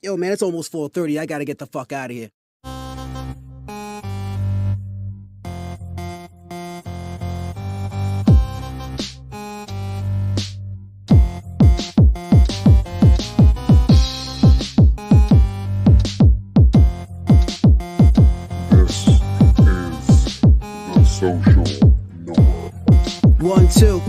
Yo, man, it's almost 4:30. I gotta get the fuck out of here. This is the Social Norm. 1, 2.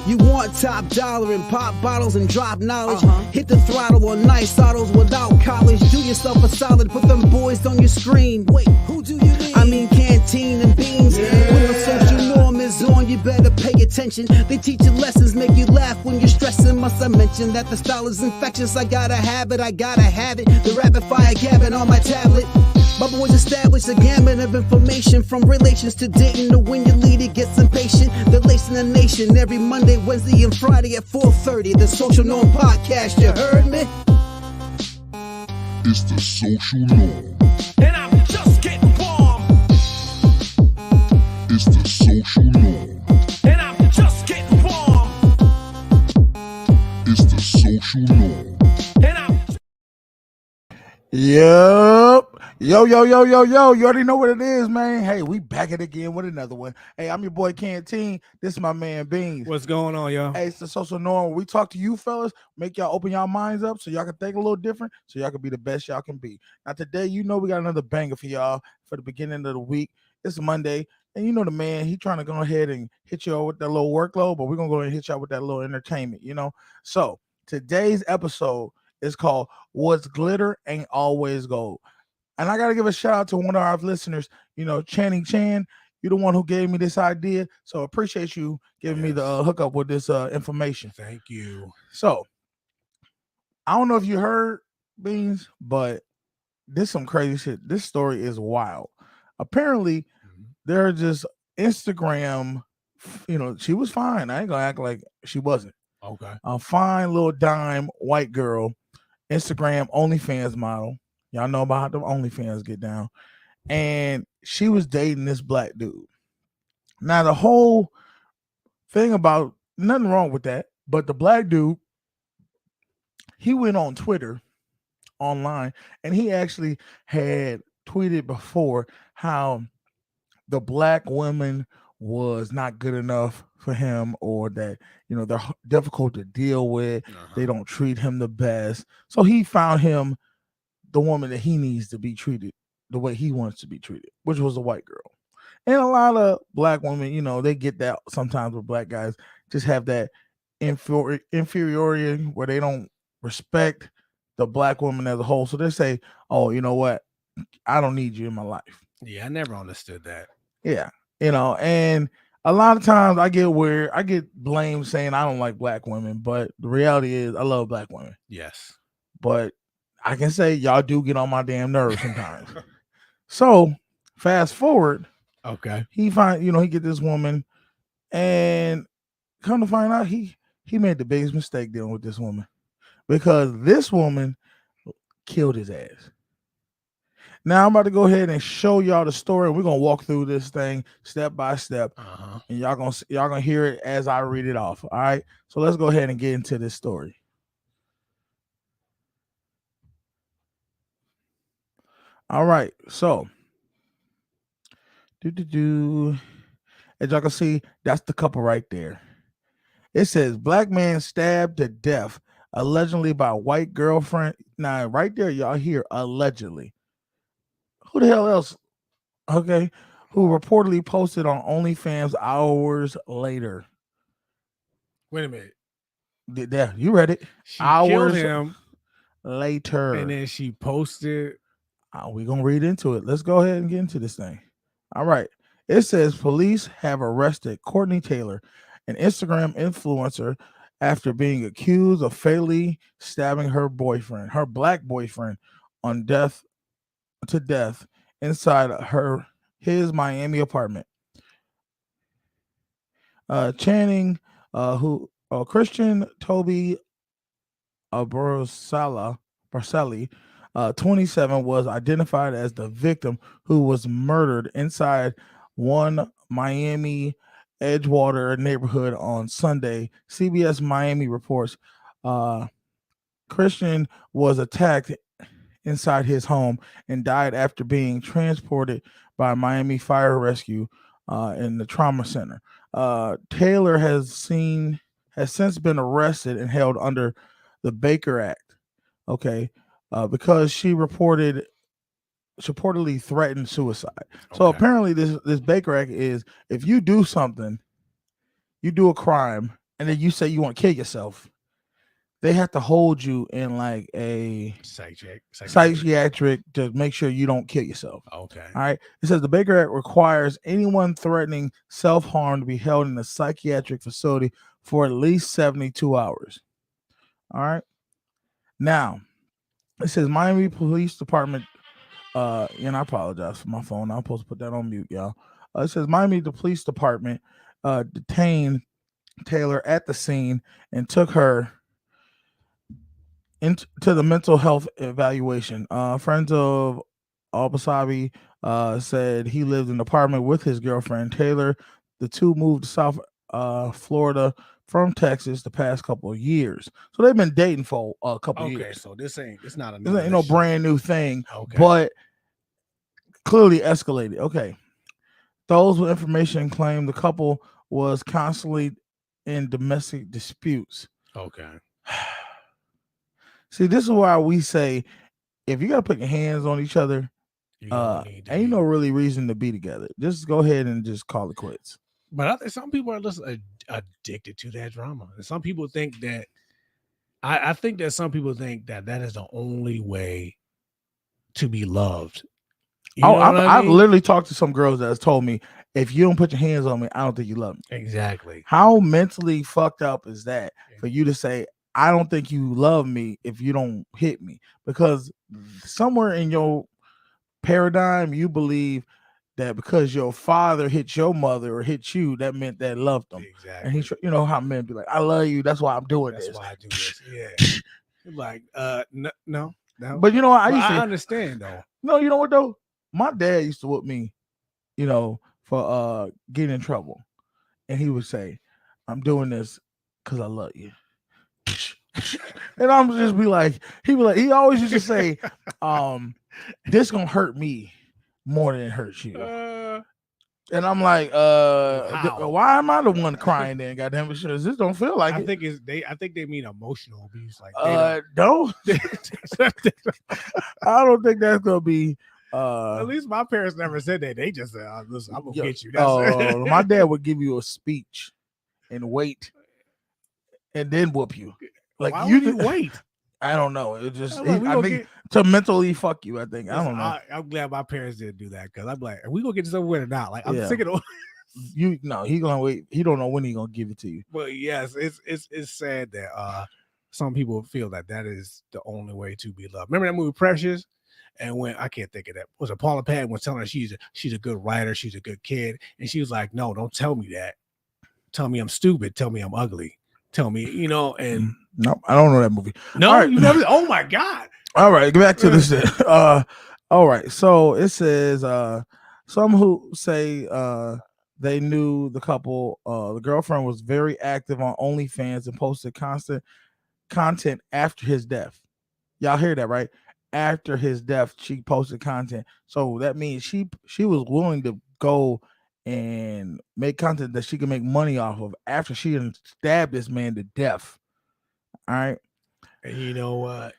You want top dollar and pop bottles and drop knowledge. Hit the throttle on nice autos without college. Do yourself a solid, put them boys on your screen. Wait, who do you mean? I mean Canteen and Beans. When the Social Norm is on, you better pay attention. They teach you lessons, make you laugh when you're stressing. Must I mention that the style is infectious? I gotta have it, I gotta have it. The rapid fire gabbing on my tablet. My boys established a gamut of information, from relations to dating to when your leader gets impatient. They're lacing the nation every Monday, Wednesday, and Friday at 4:30. The Social Norm Podcast, you heard me? It's the Social Norm. And I'm just getting warm. It's the Social Norm. And I'm just getting warm. It's the Social Norm. And I'm Yep. Yo. You already know what it is, man. Hey, we back it again with another one. Hey, I'm your boy Canteen. This is my man Beans. What's going on, y'all? Hey, it's the Social Norm. We talk to you fellas, make y'all open y'all minds up so y'all can think a little different, so y'all can be the best y'all can be. Now today, you know we got another banger for y'all for the beginning of the week. It's Monday, and you know the man, he trying to go ahead and hit y'all with that little workload, but we're gonna go ahead and hit y'all with that little entertainment, you know. So today's episode is called What's Glitter Ain't Always Gold. And I got to give a shout out to one of our listeners, you know, Channing Chan. You're the one who gave me this idea. So appreciate you giving me the hookup with this information. Thank you. So I don't know if you heard, Beans, but this is some crazy shit. This story is wild. Apparently, they're just Instagram, you know, she was fine. I ain't going to act like she wasn't. Okay. A fine little dime white girl, Instagram OnlyFans model. Y'all know about how the OnlyFans get down. And she was dating this black dude. Now, the whole thing about, nothing wrong with that, but the black dude, he went on Twitter online, and he actually had tweeted before how the black woman was not good enough for him, or that, you know, they're difficult to deal with. They don't treat him the best. So he found him the woman that he needs to be treated the way he wants to be treated, which was a white girl. And a lot of black women, you know, they get that sometimes with black guys, just have that inferiority where they don't respect the black woman as a whole. So they say, oh, you know what? I don't need you in my life. Yeah, I never understood that. Yeah. You know, and a lot of times I get blamed saying I don't like black women, but the reality is I love black women. Yes. But I can say y'all do get on my damn nerves sometimes. So fast forward, Okay. he get this woman, and come to find out he made the biggest mistake dealing with this woman, because this woman killed his ass. Now I'm about to go ahead and show y'all the story. We're gonna walk through this thing step by step, and y'all gonna hear it as I read it off. All right. So let's go ahead and get into this story. All right, so as y'all can see, that's the couple right there. It says black man stabbed to death allegedly by white girlfriend. Now, right there, y'all hear allegedly. Who the hell else? Okay, who reportedly posted on OnlyFans hours later. Wait a minute. Yeah, you read it. She Hours killed him, later, and then she posted. We're going to read into it. Let's go ahead and get into this thing. All right. It says police have arrested Courtney Taylor, an Instagram influencer, after being accused of fatally stabbing her black boyfriend, to death inside his Miami apartment. Channing, Christian Toby Barcelli, 27, was identified as the victim, who was murdered inside one Miami Edgewater neighborhood on Sunday. CBS Miami reports Christian was attacked inside his home and died after being transported by Miami Fire Rescue in the trauma center. Taylor has since been arrested and held under the Baker Act. Okay, because she reportedly threatened suicide. So Okay. apparently, this Baker Act is if you do something, you do a crime, and then you say you want to kill yourself, they have to hold you in like a psychiatric to make sure you don't kill yourself. Okay. All right. It says the Baker Act requires anyone threatening self-harm to be held in a psychiatric facility for at least 72 hours. All right. Now, it says Miami Police Department. And I apologize for my phone. I'm supposed to put that on mute, y'all. It says Miami Police Department detained Taylor at the scene and took her into the mental health evaluation. Friends of Al-Basabi said he lived in an apartment with his girlfriend Taylor. The two moved to South Florida from Texas the past couple of years. So they've been dating for a couple of Okay. years. So it's not This ain't no brand new thing, Okay. but clearly escalated. Okay. Those with information claim the couple was constantly in domestic disputes. Okay. See, this is why we say if you gotta put your hands on each other, You don't need to ain't be- no really reason to be together. Just go ahead and just call it quits. But I think some people are just addicted to that drama. And some people think that I think that some people think that is the only way to be loved. You know what I I've mean? literally talked to some girls that has told me, if you don't put your hands on me, I don't think you love me. Exactly. How mentally fucked up is that for you to say, I don't think you love me if you don't hit me? Because somewhere in your paradigm, you believe that because your father hit your mother or hit you, that meant that loved them. Exactly. And he, you know how men be like, I love you. That's why I'm doing That's this. why I do this. Yeah. Like, no. But you know what? I But used to understand though. No, you know what though? My dad used to whoop me, you know, for getting in trouble. And he would say, I'm doing this because I love you. And I'm just be like, he always used to say, this gonna hurt me more than it hurts you. And I'm like, How? why am I the one crying then? Goddamn it, sure. This don't feel like I it. think they mean emotional abuse. Like Don't. I don't think that's gonna be. At least my parents never said that. They just said, "Listen, I'm gonna get you." My dad would give you a speech and wait, and then whoop you. Like Why you would you wait? I don't know. It just I'm like, we I gonna think to mentally fuck you. I think I don't know. I'm glad my parents didn't do that because I'm like, are we gonna get this over with or not? Like, I'm Yeah. sick of the. You no, he gonna wait. He don't know when he gonna give it to you. But yes, it's sad that some people feel that is the only way to be loved. Remember that movie Precious? And when I can't think of that, was it Paula Patton was telling her she's a good writer, she's a good kid, and she was like, "No, don't tell me that. Tell me I'm stupid. Tell me I'm ugly. Tell me, you know." And No, I don't know that movie. no, All right. you never. Oh my god! All right, get back to this. All right. So it says some who say they knew the couple. The girlfriend was very active on OnlyFans and posted constant content after his death. Y'all hear that, right? After his death, she posted content. So that means she was willing to go and make content that she can make money off of after she had stabbed this man to death. All right. And you know what?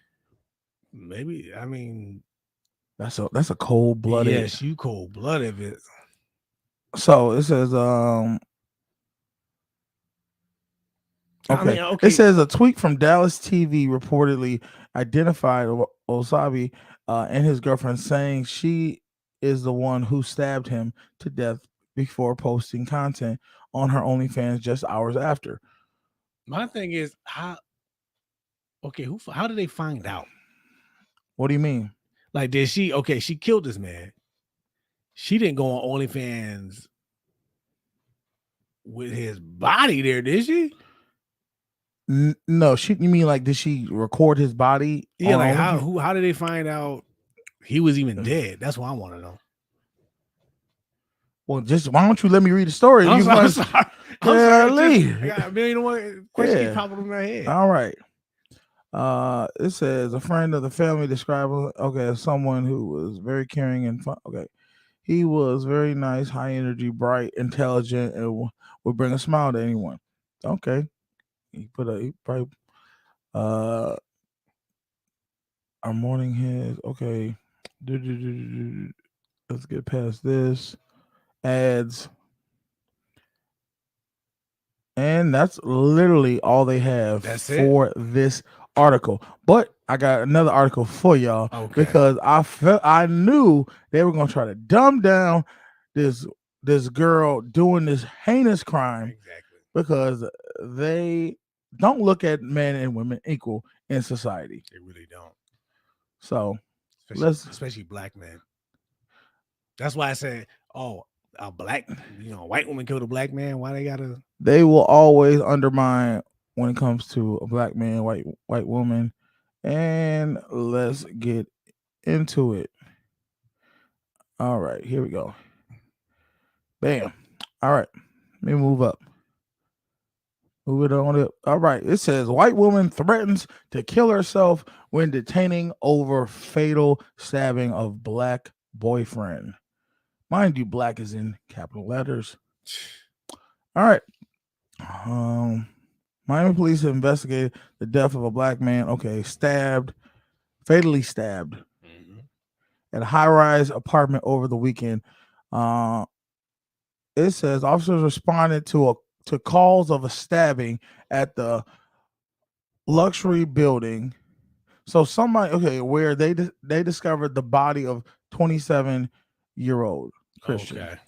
Maybe I mean That's a cold blooded. Yes, you cold blooded. It. So it says I mean, okay. It says a tweet from Dallas TV reportedly identified Osabi and his girlfriend, saying she is the one who stabbed him to death before posting content on her OnlyFans just hours after. My thing is how did they find out? What do you mean? Like, did she killed this man. She didn't go on OnlyFans with his body there, did she? No, you mean like did she record his body? Yeah, on like OnlyFans? how did they find out he was even dead? That's what I want to know. Well, just why don't you let me read the story? I'm You sorry. find- I'm sorry. Golly. I got a million and one questions Yeah. popping in my head. All right. It says a friend of the family described him, okay, as someone who was very caring and fun. Okay, he was very nice, high energy, bright, intelligent, and would bring a smile to anyone. Okay, he probably uh our morning heads. Okay, let's get past this ads, and that's literally all they have That's it? for this article. But I got another article for y'all Okay. because I knew they were gonna try to dumb down this girl doing this heinous crime Exactly. because they don't look at men and women equal in society. They really don't. So Especially black men. That's why I said, oh, a black, white woman killed a black man. Why they gotta? they will always undermine when it comes to a black man, white woman. And let's get into it. All right, here we go. Bam. All right, let me move up. Move it on up. All right, it says white woman threatens to kill herself when detaining over fatal stabbing of black boyfriend. Mind you, black is in capital letters. All right. Miami police have investigated the death of a black man. Okay, fatally stabbed at a high-rise apartment over the weekend. It says officers responded to calls of a stabbing at the luxury building. So somebody, where they discovered the body of 27-year-old Christian.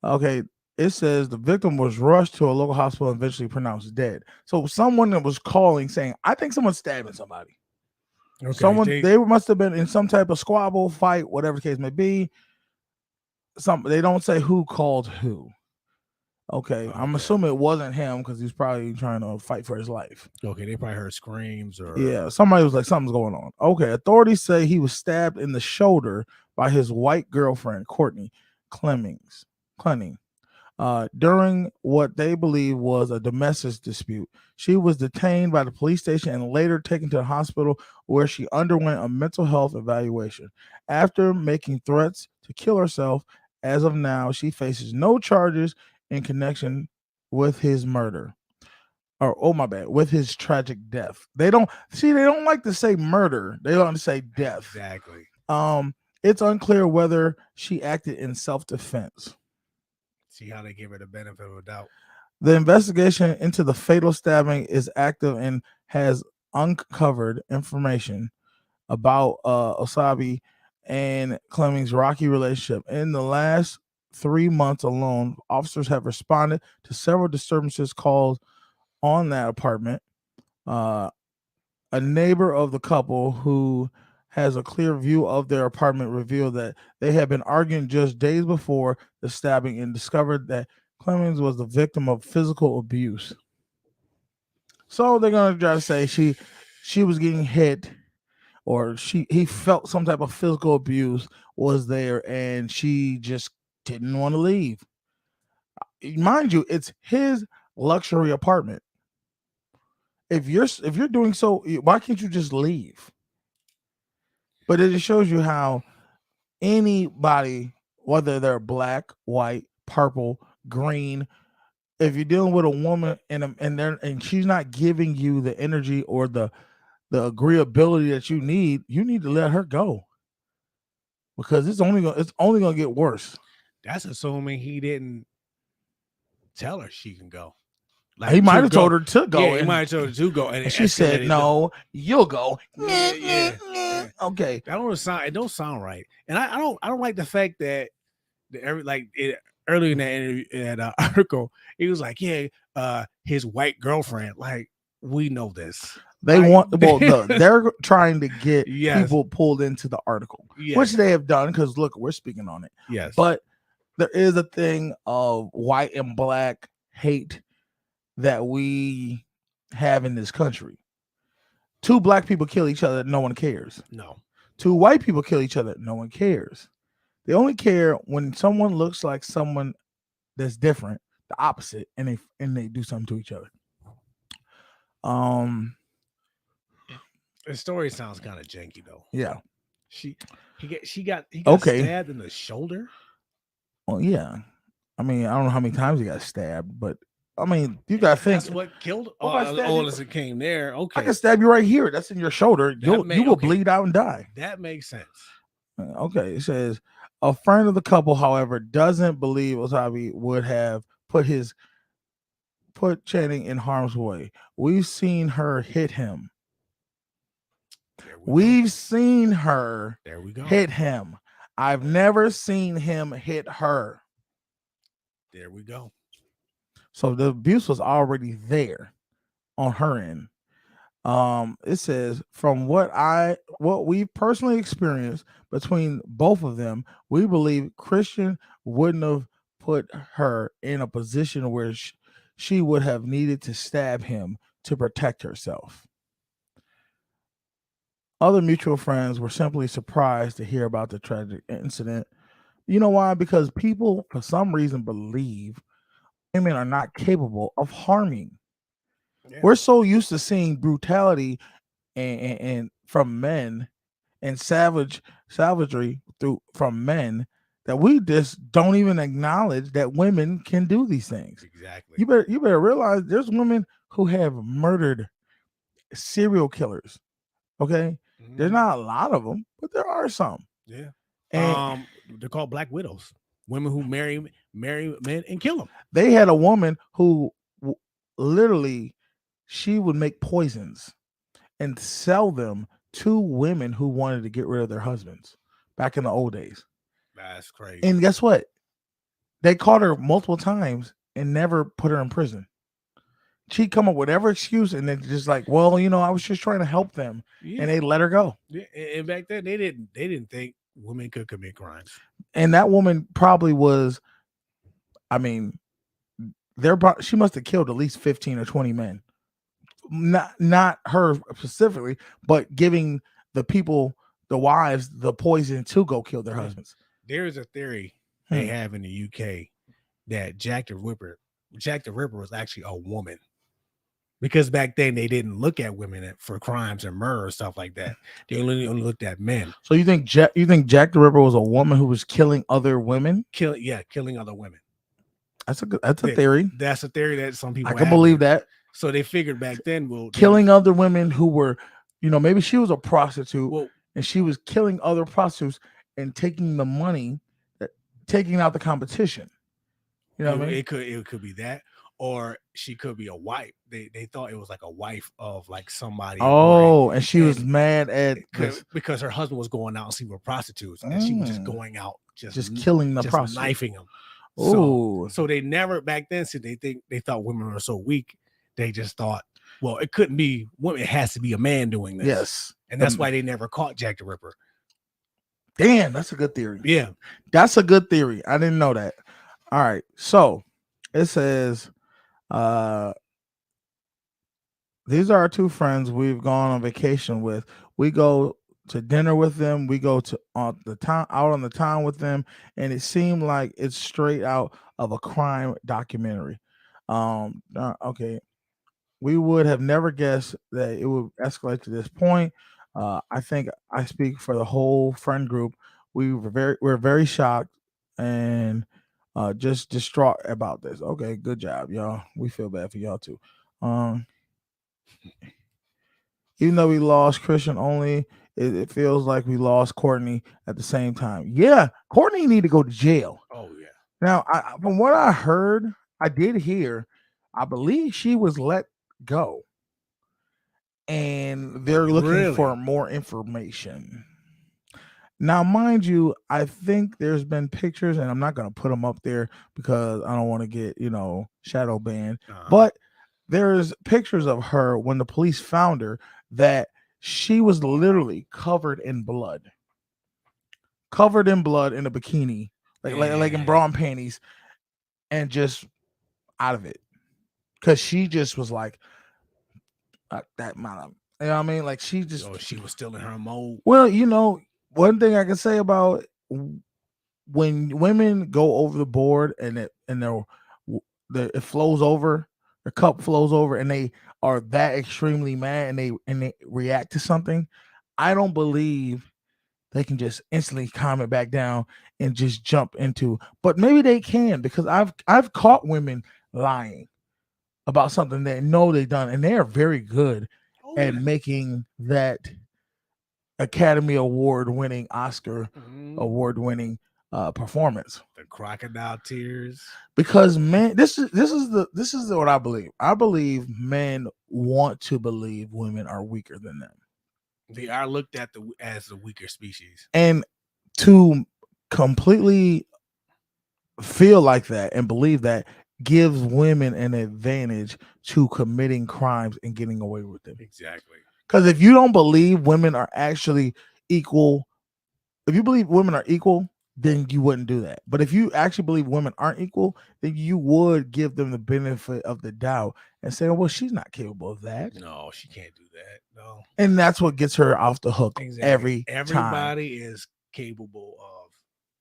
Okay, it says the victim was rushed to a local hospital and eventually pronounced dead. So someone that was calling saying, I think someone's stabbing somebody. Okay, they must have been in some type of squabble, fight, whatever the case may be. They don't say who called who. Okay, I'm assuming it wasn't him because he's probably trying to fight for his life. Okay, they probably heard screams or somebody was like, something's going on. Okay, authorities say he was stabbed in the shoulder by his white girlfriend, Courtney Clenning, during what they believe was a domestic dispute. She was detained by the police station and later taken to the hospital where she underwent a mental health evaluation. After making threats to kill herself, as of now, she faces no charges in connection with his murder. With his tragic death. They don't like to say murder. They like to say death. Exactly. It's unclear whether she acted in self-defense. See how they give her the benefit of a doubt. The investigation into the fatal stabbing is active and has uncovered information about Osabi and Clemming's rocky relationship. In the last 3 months alone, officers have responded to several disturbances caused on that apartment. A neighbor of the couple who has a clear view of their apartment revealed that they had been arguing just days before the stabbing and discovered that Clemmings was the victim of physical abuse. So they're gonna try to say she was getting hit, or he felt some type of physical abuse was there, and she just didn't want to leave. Mind you, it's his luxury apartment. If you're doing so, why can't you just leave? But it just shows you how anybody, whether they're black, white, purple, green, if you're dealing with a woman and she's not giving you the energy or the agreeability that you need to let her go, because it's only gonna get worse. That's assuming he didn't tell her she can go. Like, he might have told her to go. Yeah, he might have told her to go, and she said, "No, you'll go." Yeah. Okay, that don't sound. It don't sound right, and I don't like the fact that earlier in that interview, in that article, he was like, "Yeah, his white girlfriend." Like, we know this. They're trying to get people pulled into the article, which they have done because look, we're speaking on it. Yes, but there is a thing of white and black hate that we have in this country. 2 black people kill each other, no one cares. No. 2 white people kill each other, no one cares. They only care when someone looks like someone that's different, the opposite, and they do something to each other. The story sounds kind of janky though. Yeah. She got Okay. stabbed in the shoulder. Well, yeah. I mean, I don't know how many times he got stabbed, but I mean, you gotta think. That's what killed. What if I stab you? As it came there. I Okay, can stab you right here. That's in your shoulder. You will okay. bleed out and die. That makes sense. Okay. It says a friend of the couple, however, doesn't believe Osabi would have put Channing in harm's way. We've seen her hit him. We've seen her There we go. hit him. I've never seen him hit her. There we go. So the abuse was already there on her end. It says from what we personally experienced between both of them, we believe Christian wouldn't have put her in a position where she would have needed to stab him to protect herself. Other mutual friends were simply surprised to hear about the tragic incident. You know why? Because people, for some reason, believe women are not capable of harming. Yeah. We're so used to seeing brutality and from men and savagery from men that we just don't even acknowledge that women can do these things. Exactly. You better realize there's women who have murdered serial killers. Okay. There's not a lot of them, but there are some. Yeah. And they're called Black Widows. Women who marry men and kill them. They had a woman who literally she would make poisons and sell them to women who wanted to get rid of their husbands back in the old days. That's crazy. And guess what? They caught her multiple times and never put her in prison. She'd come up with whatever excuse and then just like, well, I was just trying to help them, and they let her go. Yeah, and back then they didn't think women could commit crimes. And that woman probably was, I mean, she must have killed at least 15 or 20 men. Not her specifically, but giving the people, the wives, the poison to go kill their husbands. There's a theory they have in the UK that Jack the Ripper was actually a woman. Because back then they didn't look at women for crimes and murder and stuff like that. They only looked at men. So you think Jack the Ripper was a woman who was killing other women? Killing other women. That's a theory. That's a theory that some people I can believe that. So they figured back then, killing other women who were, maybe she was a prostitute and she was killing other prostitutes and taking the money, taking out the competition. You know what I mean? It could be that. Or she could be a wife. They thought it was like a wife of like somebody. Oh, and she was mad at because her husband was going out and see with prostitutes, and she was just going out, just killing the prostitutes, knifing them. Oh, so they never back then. So they thought women were so weak. They just thought, well, it couldn't be women. It has to be a man doing this. Yes, and that's why they never caught Jack the Ripper. Damn, that's a good theory. Yeah, that's a good theory. I didn't know that. All right, so it says. These are our two friends we've gone on vacation with. We go to dinner with them. We go to out on the town with them, and it seemed like it's straight out of a crime documentary. Okay, we would have never guessed that it would escalate to this point. I think I speak for the whole friend group. We're very shocked and just distraught about this. Okay, good job, y'all. We feel bad for y'all too. Even though we lost Christian only, it feels like we lost Courtney at the same time. Yeah, Courtney need to go to jail. Oh yeah. Now, from what I heard, I did hear, I believe she was let go, and they're looking for more information. Now, mind you, I think there's been pictures, and I'm not going to put them up there because I don't want to get, shadow banned. But there's pictures of her when the police found her that she was literally covered in blood in a bikini, like in bra and panties, and just out of it. Because she just was like that amount of, you know what I mean? Like she was still in her mode. Well, one thing I can say about when women go over the board and it flows over, the cup flows over, and they are that extremely mad and they react to something, I don't believe they can just instantly calm it back down and just jump into. But maybe they can, because I've caught women lying about something they know they've done, and they are very good at making that Academy Award winning, Oscar Mhm. award winning performance. The crocodile tears. Because man, this is what I believe. I believe men want to believe women are weaker than them. They are looked at as the weaker species. And to completely feel like that and believe that gives women an advantage to committing crimes and getting away with them. Exactly. Because if you don't believe women are actually equal, if you believe women are equal, then you wouldn't do that. But if you actually believe women aren't equal, then you would give them the benefit of the doubt and say, well, she's not capable of that. No, she can't do that. No. And that's what gets her off the hook every time. Everybody is capable of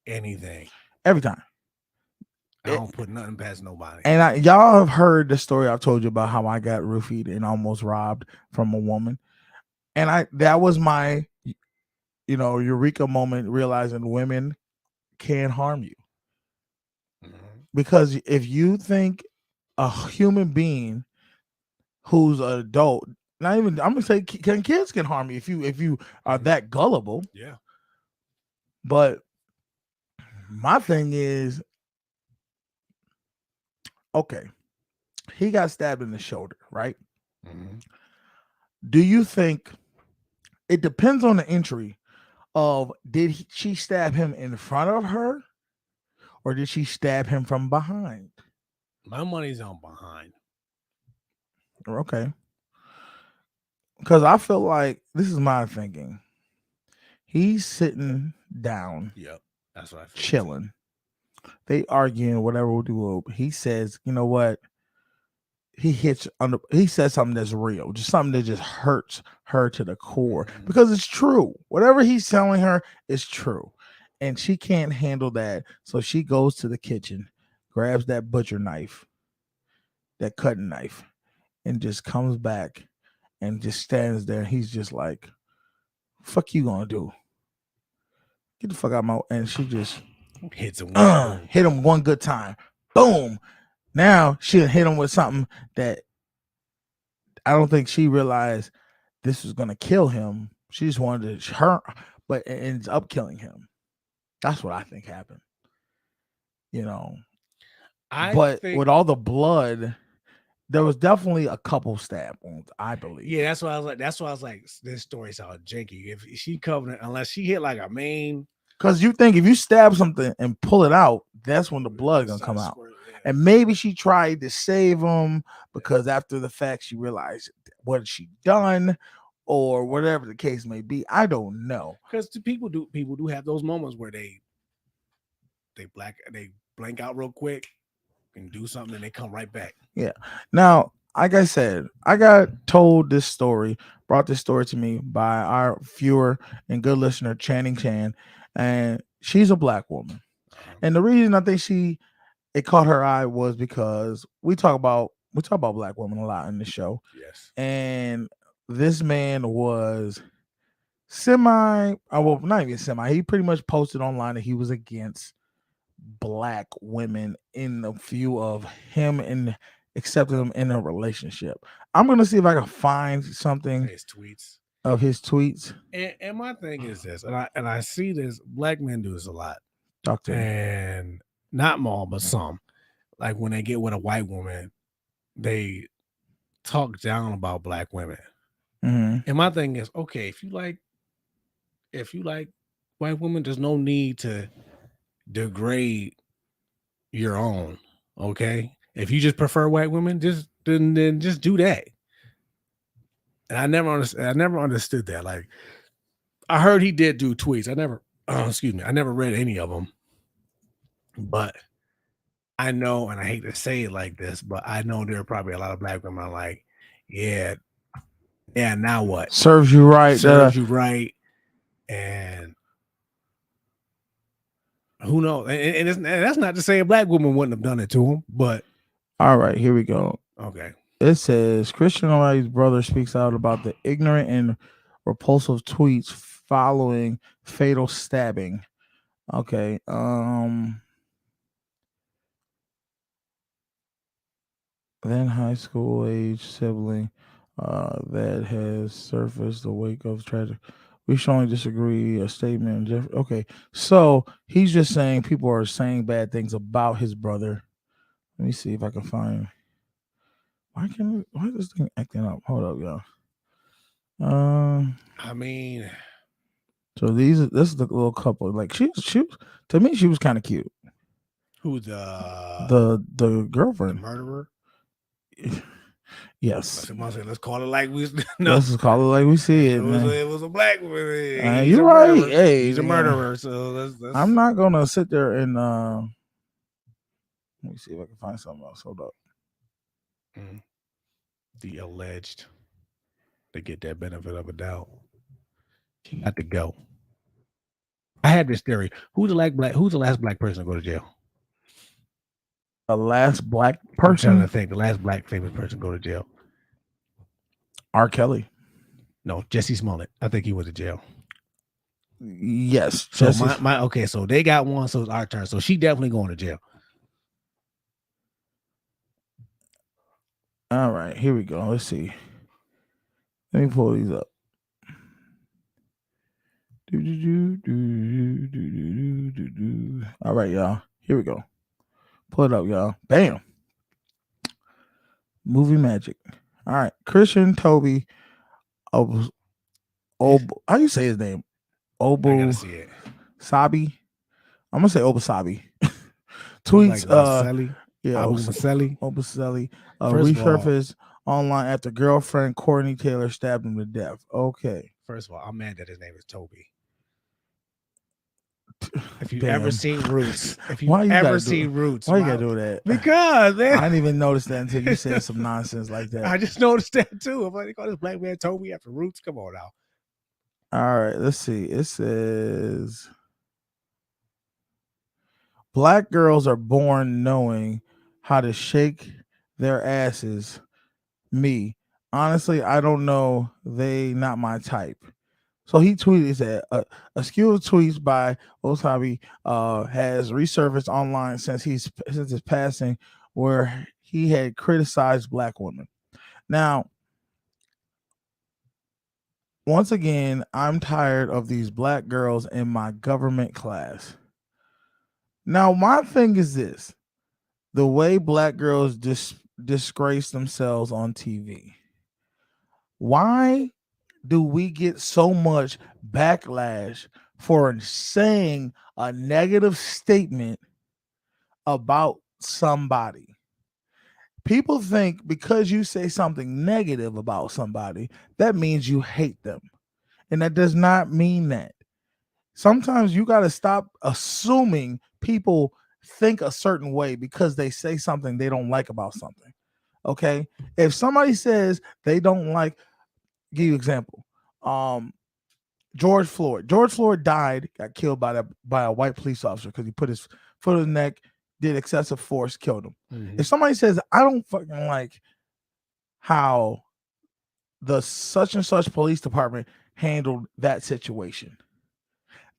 anything. Every time. I don't put nothing past nobody. And y'all have heard the story I've told you about how I got roofied and almost robbed from a woman. And that was my, eureka moment, realizing women can harm you. Because if you think a human being who's an adult, not even, I'm gonna say kids can harm you if you are that gullible. Yeah. But my thing is, okay, he got stabbed in the shoulder, right? Mhm. Do you think it depends on the injury of she stab him in front of her, or did she stab him from behind? My money's on behind. Okay. Because I feel like this is my thinking. He's sitting down. Yep. That's what I feel. Chilling. They arguing, whatever we'll do. He says, you know what? He says something that's real, just something that just hurts her to the core, because it's true. Whatever he's telling her is true. And she can't handle that. So she goes to the kitchen, grabs that butcher knife, that cutting knife, and just comes back and just stands there. And he's just like, fuck you gonna do? Get the fuck out of my, and she just hits him. Hit him one good time. Boom. Now she'll hit him with something that I don't think she realized this was gonna kill him. She just wanted to hurt, but it ends up killing him. That's what I think happened. But with all the blood, there was definitely a couple stab wounds, I believe. Yeah, that's why I was like, this story sounds janky. If she covered it, unless she hit like a main. Because you think if you stab something and pull it out, that's when the blood gonna come out. And maybe she tried to save him because after the fact she realized what had she done, or whatever the case may be. I don't know. Because people do have those moments where they blank out real quick and do something and they come right back. Yeah. Now, like I said, I got told this story, brought this story to me by our viewer and good listener, Channing Chan, and she's a black woman. And the reason I think it caught her eye was because we talk about black women a lot in the show. Yes. And this man was not even semi. He pretty much posted online that he was against black women in the view of him and accepting them in a relationship. I'm gonna see if I can find something of his tweets. And my thing is this, and I see this, black men do this a lot. Doctor. And not all, but some. Like when they get with a white woman, they talk down about black women. Mm-hmm. And my thing is, okay, if you like white women, there's no need to degrade your own. Okay, if you just prefer white women, then just do that. And I never understood that. Like, I heard he did do tweets. I never read any of them. But I know, and I hate to say it like this, but I know there are probably a lot of black women like, yeah, now what? Serves you right. And who knows? And that's not to say a black woman wouldn't have done it to him, but all right, here we go. Okay. It says Christian White's brother speaks out about the ignorant and repulsive tweets following fatal stabbing. Okay. Then high school age sibling that has surfaced the wake of tragic. We strongly disagree. A statement. Okay, so he's just saying people are saying bad things about his brother. Let me see if I can find. Why is this thing acting up? Hold up, y'all. I mean, So this is the little couple. Like she to me she was kind of cute. who The the girlfriend. murderer? Yes. Let's call it like we. No, Let's just call it like we see it. Man. it was a black woman. You're right. Hey, he's a man. murderer. So let's I'm not gonna sit there and let me see if I can find something else. Hold up. The alleged. To get that benefit of a doubt. She got to go. I had this theory. Who's the last black person to go to jail? The last black I'm trying person, to think. The last black famous person to go to jail. R. Kelly. No, Jesse Smollett. I think he went to jail. Yes. So Jesse- okay, so they got one, so it's our turn. So she definitely going to jail. All right, here we go. Let's see. Let me pull these up. All right, y'all. Here we go. Pull it up, y'all. Bam. Movie magic. All right. Christian Toby. How you say his name? I gotta Obu see it. Sabi. I'm gonna say Obasabi. Tweets. Yeah. Abu Maselli. Obaselli. First of all- Resurfaced online after girlfriend Courtney Taylor stabbed him to death. Okay. First of all, I'm mad that his name is Toby. If you've Damn. ever seen Roots, Why you gotta ever do seen it? Roots, Why you gotta do that? because I man, didn't even notice that until you said some nonsense like that. I just noticed that too. I'm like, they call this black man Toby after Roots. Come on now. All right, let's see. It says black girls are born knowing how to shake their asses. Me, honestly, I don't know. They not my type. So he tweeted, he said, a skew of tweets by Osabi has resurfaced online since his passing, where he had criticized black women. Now, once again, I'm tired of these black girls in my government class. Now, my thing is this: the way black girls disgrace themselves on TV. Why do we get so much backlash for saying a negative statement about somebody? People think because you say something negative about somebody, that means you hate them. And that does not mean that. Sometimes you got to stop assuming people think a certain way because they say something they don't like about something. Okay? If somebody says they don't like, give you an example. George Floyd. George Floyd died, got killed by a white police officer because he put his foot in his neck, did excessive force, killed him. Mm-hmm. If somebody says, I don't fucking like how the such and such police department handled that situation,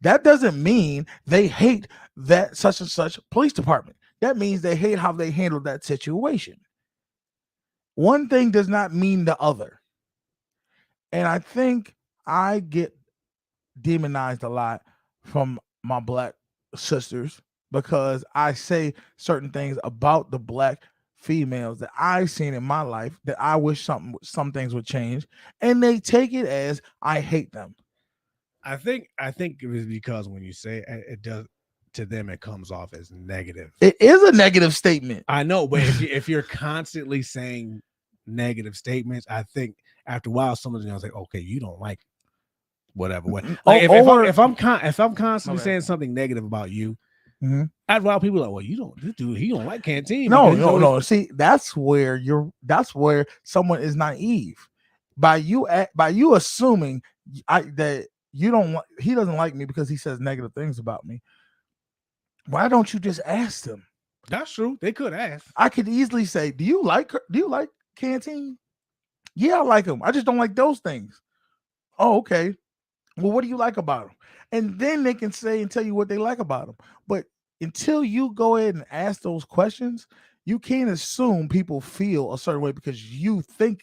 that doesn't mean they hate that such and such police department. That means they hate how they handled that situation. One thing does not mean the other. And I think I get demonized a lot from my black sisters because I say certain things about the black females that I've seen in my life that I wish some things would change, and they take it as I hate them. I think it was because when you say it does to them, it comes off as negative. It is a negative statement. I know, but if you're constantly saying negative statements, I think after a while someone's gonna say, okay, you don't like whatever. Like if I'm constantly saying something negative about you, after a while people are like, well, you don't, this dude, he don't like Canteen. No. See, that's where someone is naive. By you assuming that he doesn't like me because he says negative things about me. Why don't you just ask them? That's true. They could ask. I could easily say, do you like her? Do you like Canteen? Yeah, I like them. I just don't like those things. Oh, okay. Well, what do you like about them? And then they can say and tell you what they like about them. But until you go ahead and ask those questions, you can't assume people feel a certain way because you think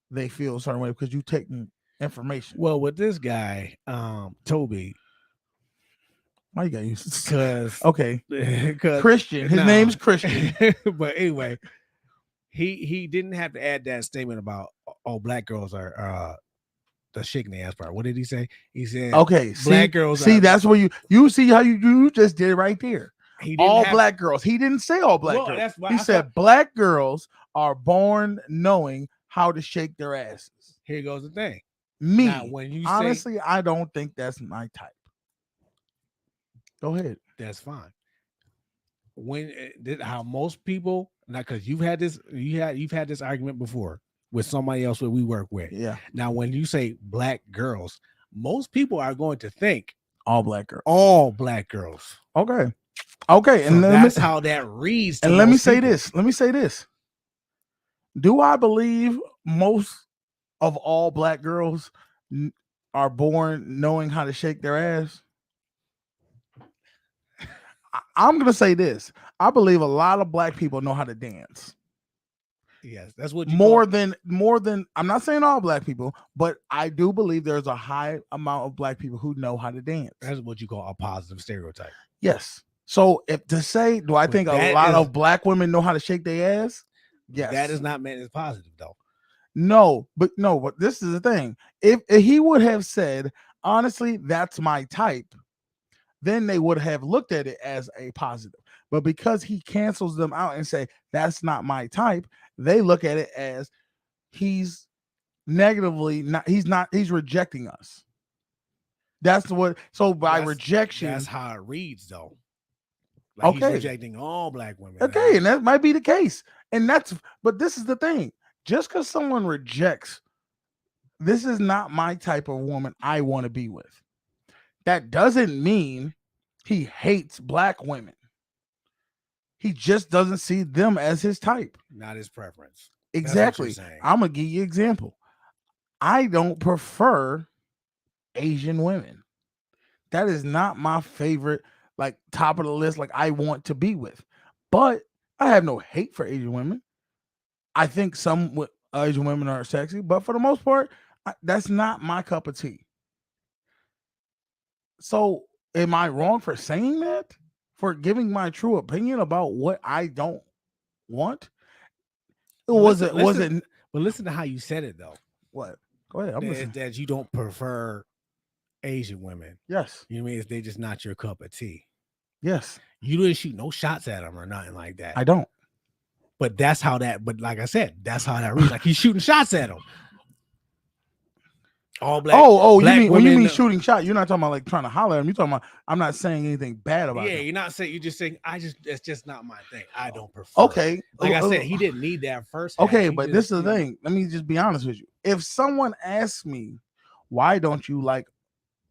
they feel a certain way because you taking information. Well, with this guy, Toby, Why you got you? because Okay, Christian. His name's Christian. But anyway, he didn't have to add that statement about black girls are the shaking the ass part. What did he say? He said, Okay, black girls. See, are, that's where you see how you just did it right there. he didn't All have- black girls. He didn't say all black Well, girls. that's why He I said thought- black girls are born knowing how to shake their asses. Here goes the thing. Me, Now, when you say honestly, I don't think that's my type. Go ahead. that's fine. When how most people now, because you've had this argument before with somebody else that we work with. Yeah, Now, when you say black girls, most people are going to think all black girls. all black girls. Okay, So and that's how that reads. To and let me most say people. this. Let me say this. Do I believe most of all black girls are born knowing how to shake their ass? I'm gonna say this. I believe a lot of black people know how to dance. Yes, that's what you More call, than I'm not saying all black people, but I do believe there's a high amount of black people who know how to dance. that's what you call a positive stereotype. Yes. So if to say, do I But think a that lot is- of black women know how to shake their ass? Yes. That is not meant as positive though. No, but this is the thing. If he would have said, honestly, that's my type, then they would have looked at it as a positive. But because he cancels them out and say, that's not my type, they look at it as he's negatively he's rejecting us. That's what, so by That's- rejection, That's how it reads though. Like Okay. he's rejecting all black women. okay, and that might be the case. But this is the thing. Just because someone rejects, this is not my type of woman I want to be with. That doesn't mean he hates black women. He just doesn't see them as his type. not his preference. Exactly. saying. I'm gonna give you an example. I don't prefer Asian women. That is not my favorite, like top of the list, like I want to be with. But I have no hate for Asian women. I think some Asian women are sexy, but for the most part, that's not my cup of tea. So, am I wrong for saying that? For giving my true opinion about what I don't want? Was it But listen to how you said it though. what? Go ahead. I'm listening. That you don't prefer Asian women. Yes. You know what I mean? They just not your cup of tea. Yes. You didn't shoot no shots at them or nothing like that. I don't. But that's how that. But like I said, that's how that reads. Like he's shooting shots at them. All black. Oh, you black mean when you women- mean shooting shot, you're not talking about like trying to holler at him. You're talking about I'm not saying anything bad about Yeah, him. you're not saying. You're just saying. It's just not my thing. I don't prefer. Okay. Like I said, he didn't need that first. half. Okay, He but just- this is the thing. Let me just be honest with you. If someone asks me, why don't you like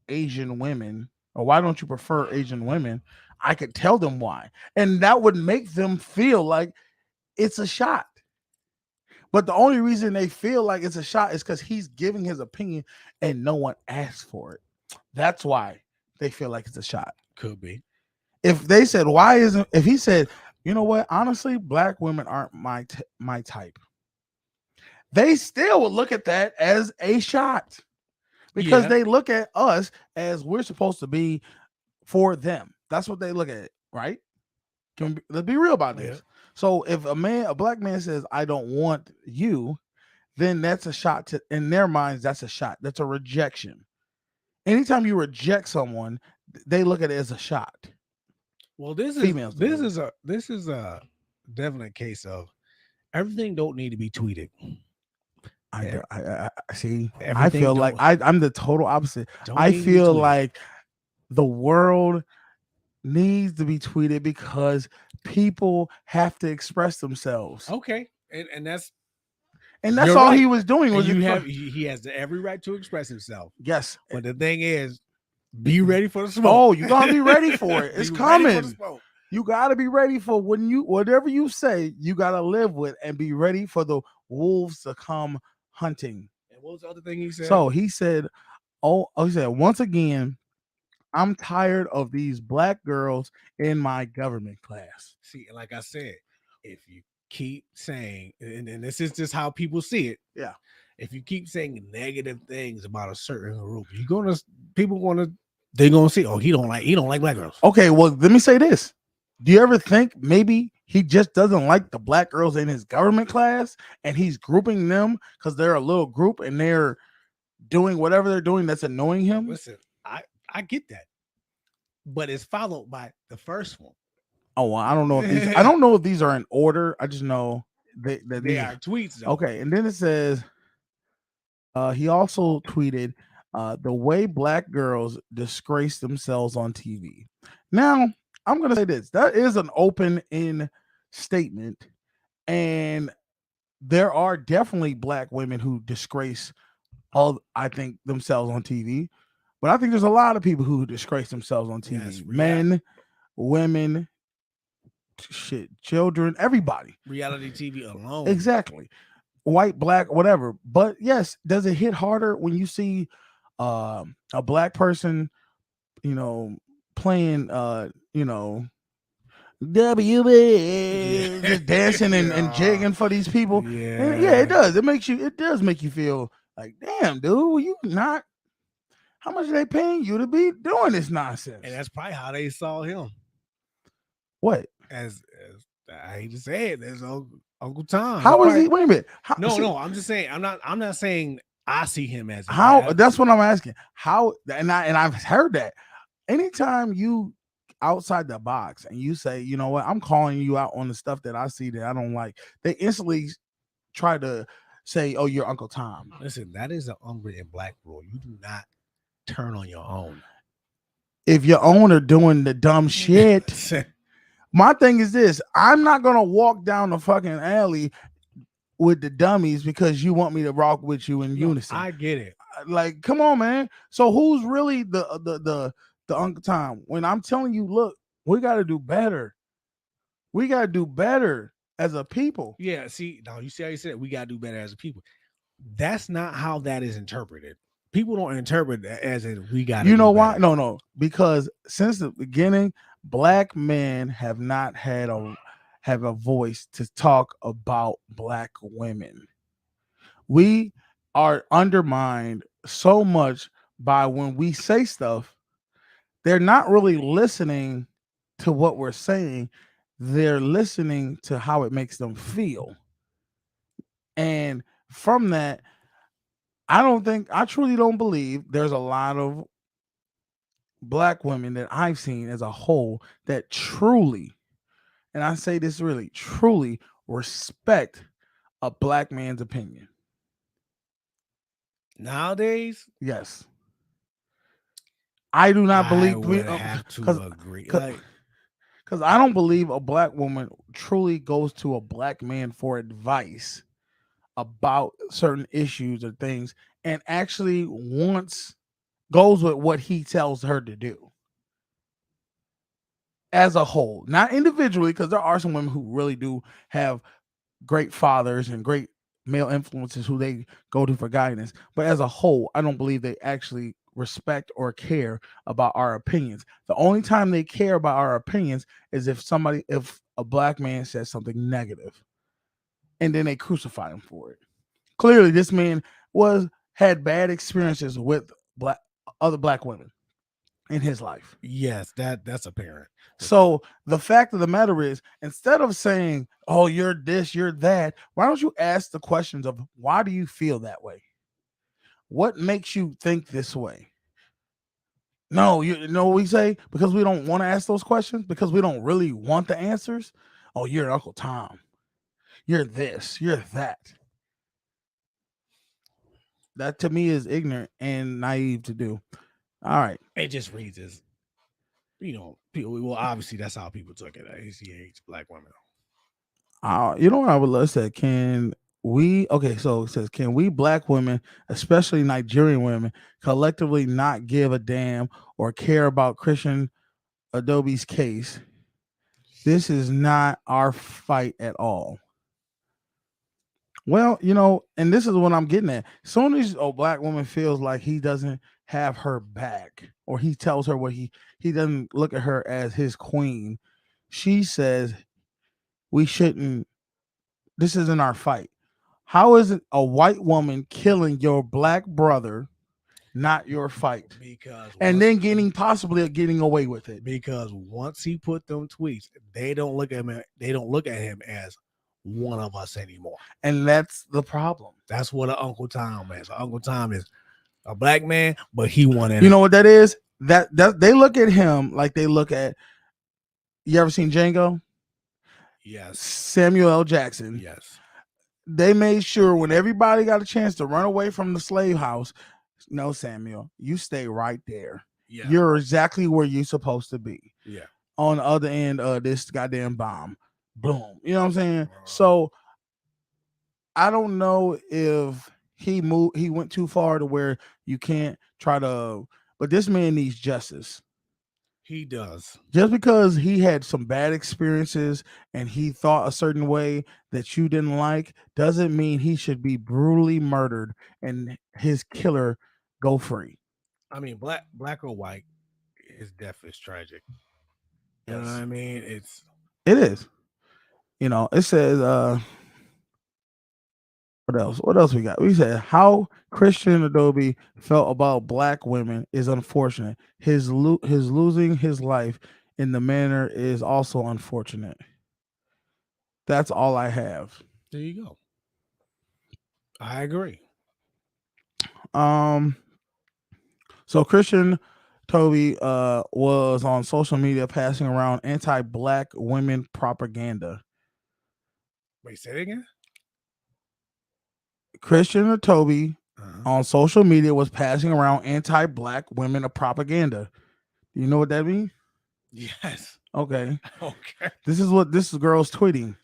Asian women or why don't you prefer Asian women, I could tell them why. And that would make them feel like it's a shot. But the only reason they feel like it's a shot is because he's giving his opinion and no one asked for it. That's why they feel like it's a shot. Could be. If they said, why isn't, if he said, you know what, honestly, black women aren't my type, they still would look at that as a shot because Yeah. they look at us as we're supposed to be for them. That's what they look at it, right? Let's be real about this. Yeah. So if a black man says, I don't want you, then that's a shot to, in their minds, that's a shot. That's a rejection. Anytime you reject someone, they look at it as a shot. Well, this Females do is a definite case of everything don't need to be tweeted. I see. I Everything feel like I'm the total opposite. Don't I need to be feel tweeted. like the world needs to be tweeted because people have to express themselves, Okay, and that's and that's You're all right. he was doing. and Was you expre- have he has every right to express himself. yes. But the thing is, be ready for the smoke. Oh, you gotta be ready for it. It's Be ready for the coming. smoke. You gotta be ready for whatever you say. You gotta live with and be ready for the wolves to come hunting. And what was the other thing he said? So he said, he said, once again, I'm tired of these black girls in my government class. see, like I said, if you keep saying, and this is just how people see it. Yeah. If you keep saying negative things about a certain group, they're gonna see, oh, he don't like black girls. Okay, well, let me say this. Do you ever think maybe he just doesn't like the black girls in his government class and he's grouping them because they're a little group and they're doing whatever they're doing that's annoying him? Listen, I get that, but it's followed by the first one. Oh, well, I don't know if these are in order. I just know that They these are tweets, though. okay. And then it says he also tweeted the way black girls disgrace themselves on TV. Now, I'm gonna say this: that is an open-end statement, and there are definitely black women who disgrace themselves on TV. But I think there's a lot of people who disgrace themselves on TV. Yes, Men, women, children, everybody. Reality TV alone. Exactly. White, black, whatever. But yes, does it hit harder when you see a black person, playing WB, just dancing and jigging for these people? Yeah. Yeah, it does. It does make you feel like, damn, dude, how much are they paying you to be doing this nonsense? And that's probably how they saw him. What? As I hate to say it, there's Uncle Tom. How is he? Wait a minute. No, I'm just saying. I'm not saying I see him as how. That's what I'm asking. How? And I've heard that. Anytime you outside the box and you say, you know what, I'm calling you out on the stuff that I see that I don't like, they instantly try to say, oh, you're Uncle Tom. Listen, that is an unwritten black rule. You do not turn on your own. If your owner doing the dumb shit. My thing is this: I'm not gonna walk down the fucking alley with the dummies because you want me to rock with you in unison. I get it. Like, come on, man. So who's really the Uncle Tom? When I'm telling you, look, we got to do better. We got to do better as a people. Yeah. See, now you see how you said we got to do better as a people. That's not how that is interpreted. People don't interpret that as in we got. You know why? No, because since the beginning, black men have not had a voice to talk about black women. We are undermined so much by when we say stuff, they're not really listening to what we're saying. They're listening to how it makes them feel. And from that, I truly don't believe there's a lot of black women that I've seen as a whole that truly, and I say this really, truly respect a black man's opinion. Nowadays, yes. I do not believe. I would have to agree. Because I don't believe a black woman truly goes to a black man for advice about certain issues or things and actually goes with what he tells her to do as a whole, not individually, because there are some women who really do have great fathers and great male influences who they go to for guidance. But as a whole, I don't believe they actually respect or care about our opinions. The only time they care about our opinions is if a black man says something negative and then they crucify him for it. Clearly, this man had bad experiences with other black women in his life. Yes, that's apparent. So the fact of the matter is, instead of saying, oh, you're this, you're that, why don't you ask the questions of why do you feel that way? What makes you think this way? No, you know what we say? Because we don't want to ask those questions, because we don't really want the answers. Oh, you're Uncle Tom. You're this, you're that. That to me is ignorant and naive to do. All right. It just reads as, people. Well, obviously that's how people took it. He hates black women. You know what I would love to say? So it says, can we black women, especially Nigerian women, collectively not give a damn or care about Christian Adobe's case? This is not our fight at all. Well, and this is what I'm getting at. Soon as a black woman feels like he doesn't have her back, or he tells her what he doesn't look at her as his queen, she says we shouldn't. This isn't our fight. How is it a white woman killing your black brother, not your fight, Because and then possibly getting away with it? because once he put them tweets, they don't look at him. They don't look at him as one of us anymore. And that's the problem. That's what an Uncle Tom is. Uncle Tom is a black man, but he wanted. You know what that is? That they look at him like they look at. You ever seen Django? Yes. Samuel L. Jackson. Yes. They made sure when everybody got a chance to run away from the slave house, no, Samuel, you stay right there. Yeah. You're exactly where you're supposed to be. Yeah. On the other end of this goddamn bomb. Boom. You know what I'm saying? So I don't know if he went too far to where you can't try to, but this man needs justice. He does. Just because he had some bad experiences and he thought a certain way that you didn't like doesn't mean he should be brutally murdered and his killer go free. I mean, black or white, his death is tragic. You know what I mean? It is. It says what else we got? We said how Christian Adobe felt about black women is unfortunate. His losing his life in the manner is also unfortunate. That's all I have. There you go. I agree. So Christian Toby was on social media passing around anti-black women propaganda. Wait, say it again. Christian Toby on social media was passing around anti-black women of propaganda. Do you know what that means? Yes. Okay. Okay. This is girls tweeting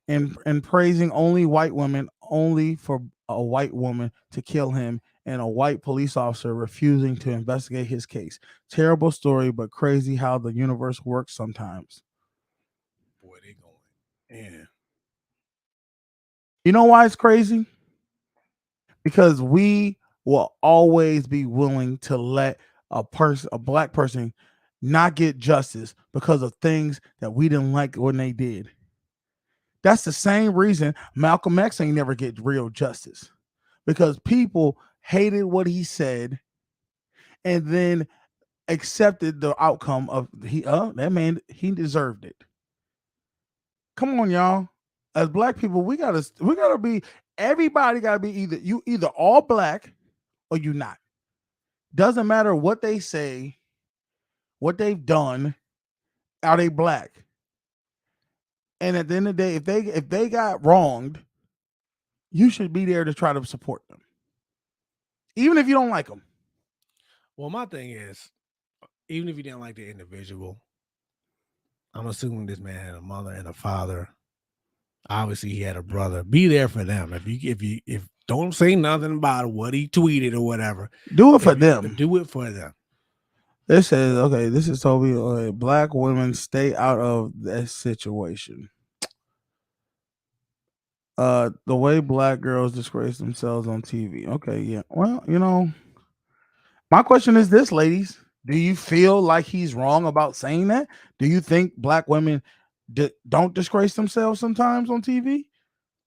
and praising only white women, only for a white woman to kill him, and a white police officer refusing to investigate his case. Terrible story, but crazy how the universe works sometimes. Boy, they going. Yeah. You know why it's crazy? Because we will always be willing to let a black person, not get justice because of things that we didn't like when they did. That's the same reason Malcolm X ain't never get real justice, because people hated what he said and then accepted the outcome of that man, he deserved it. Come on, y'all. As black people, we gotta be, everybody gotta be either all black or you not. Doesn't matter what they say, what they've done, are they black? And at the end of the day, if they got wronged, you should be there to try to support them, even if you don't like them. Well, my thing is, even if you didn't like the individual, I'm assuming this man had a mother and a father. Obviously, he had a brother. Be there for them. If don't say nothing about what he tweeted or whatever. Do it for them. Do it for them. It says, okay, this is Toby. Black women stay out of that situation. The way black girls disgrace themselves on TV. Okay, yeah. Well, my question is this, ladies. Do you feel like he's wrong about saying that? Do you think black women don't disgrace themselves sometimes on TV?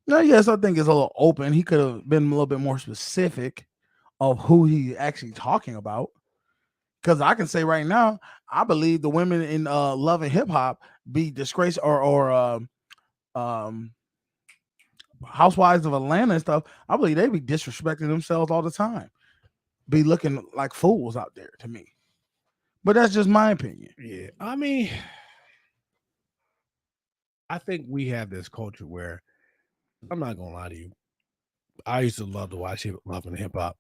No, yes, I think it's a little open. He could have been a little bit more specific of who he's actually talking about. Because I can say right now, I believe the women in Love and Hip Hop be disgraced, or Housewives of Atlanta and stuff. I believe they be disrespecting themselves all the time, be looking like fools out there to me. But that's just my opinion. Yeah, I mean, I think we have this culture where, I'm not gonna lie to you, I used to love to watch Love and Hip Hop.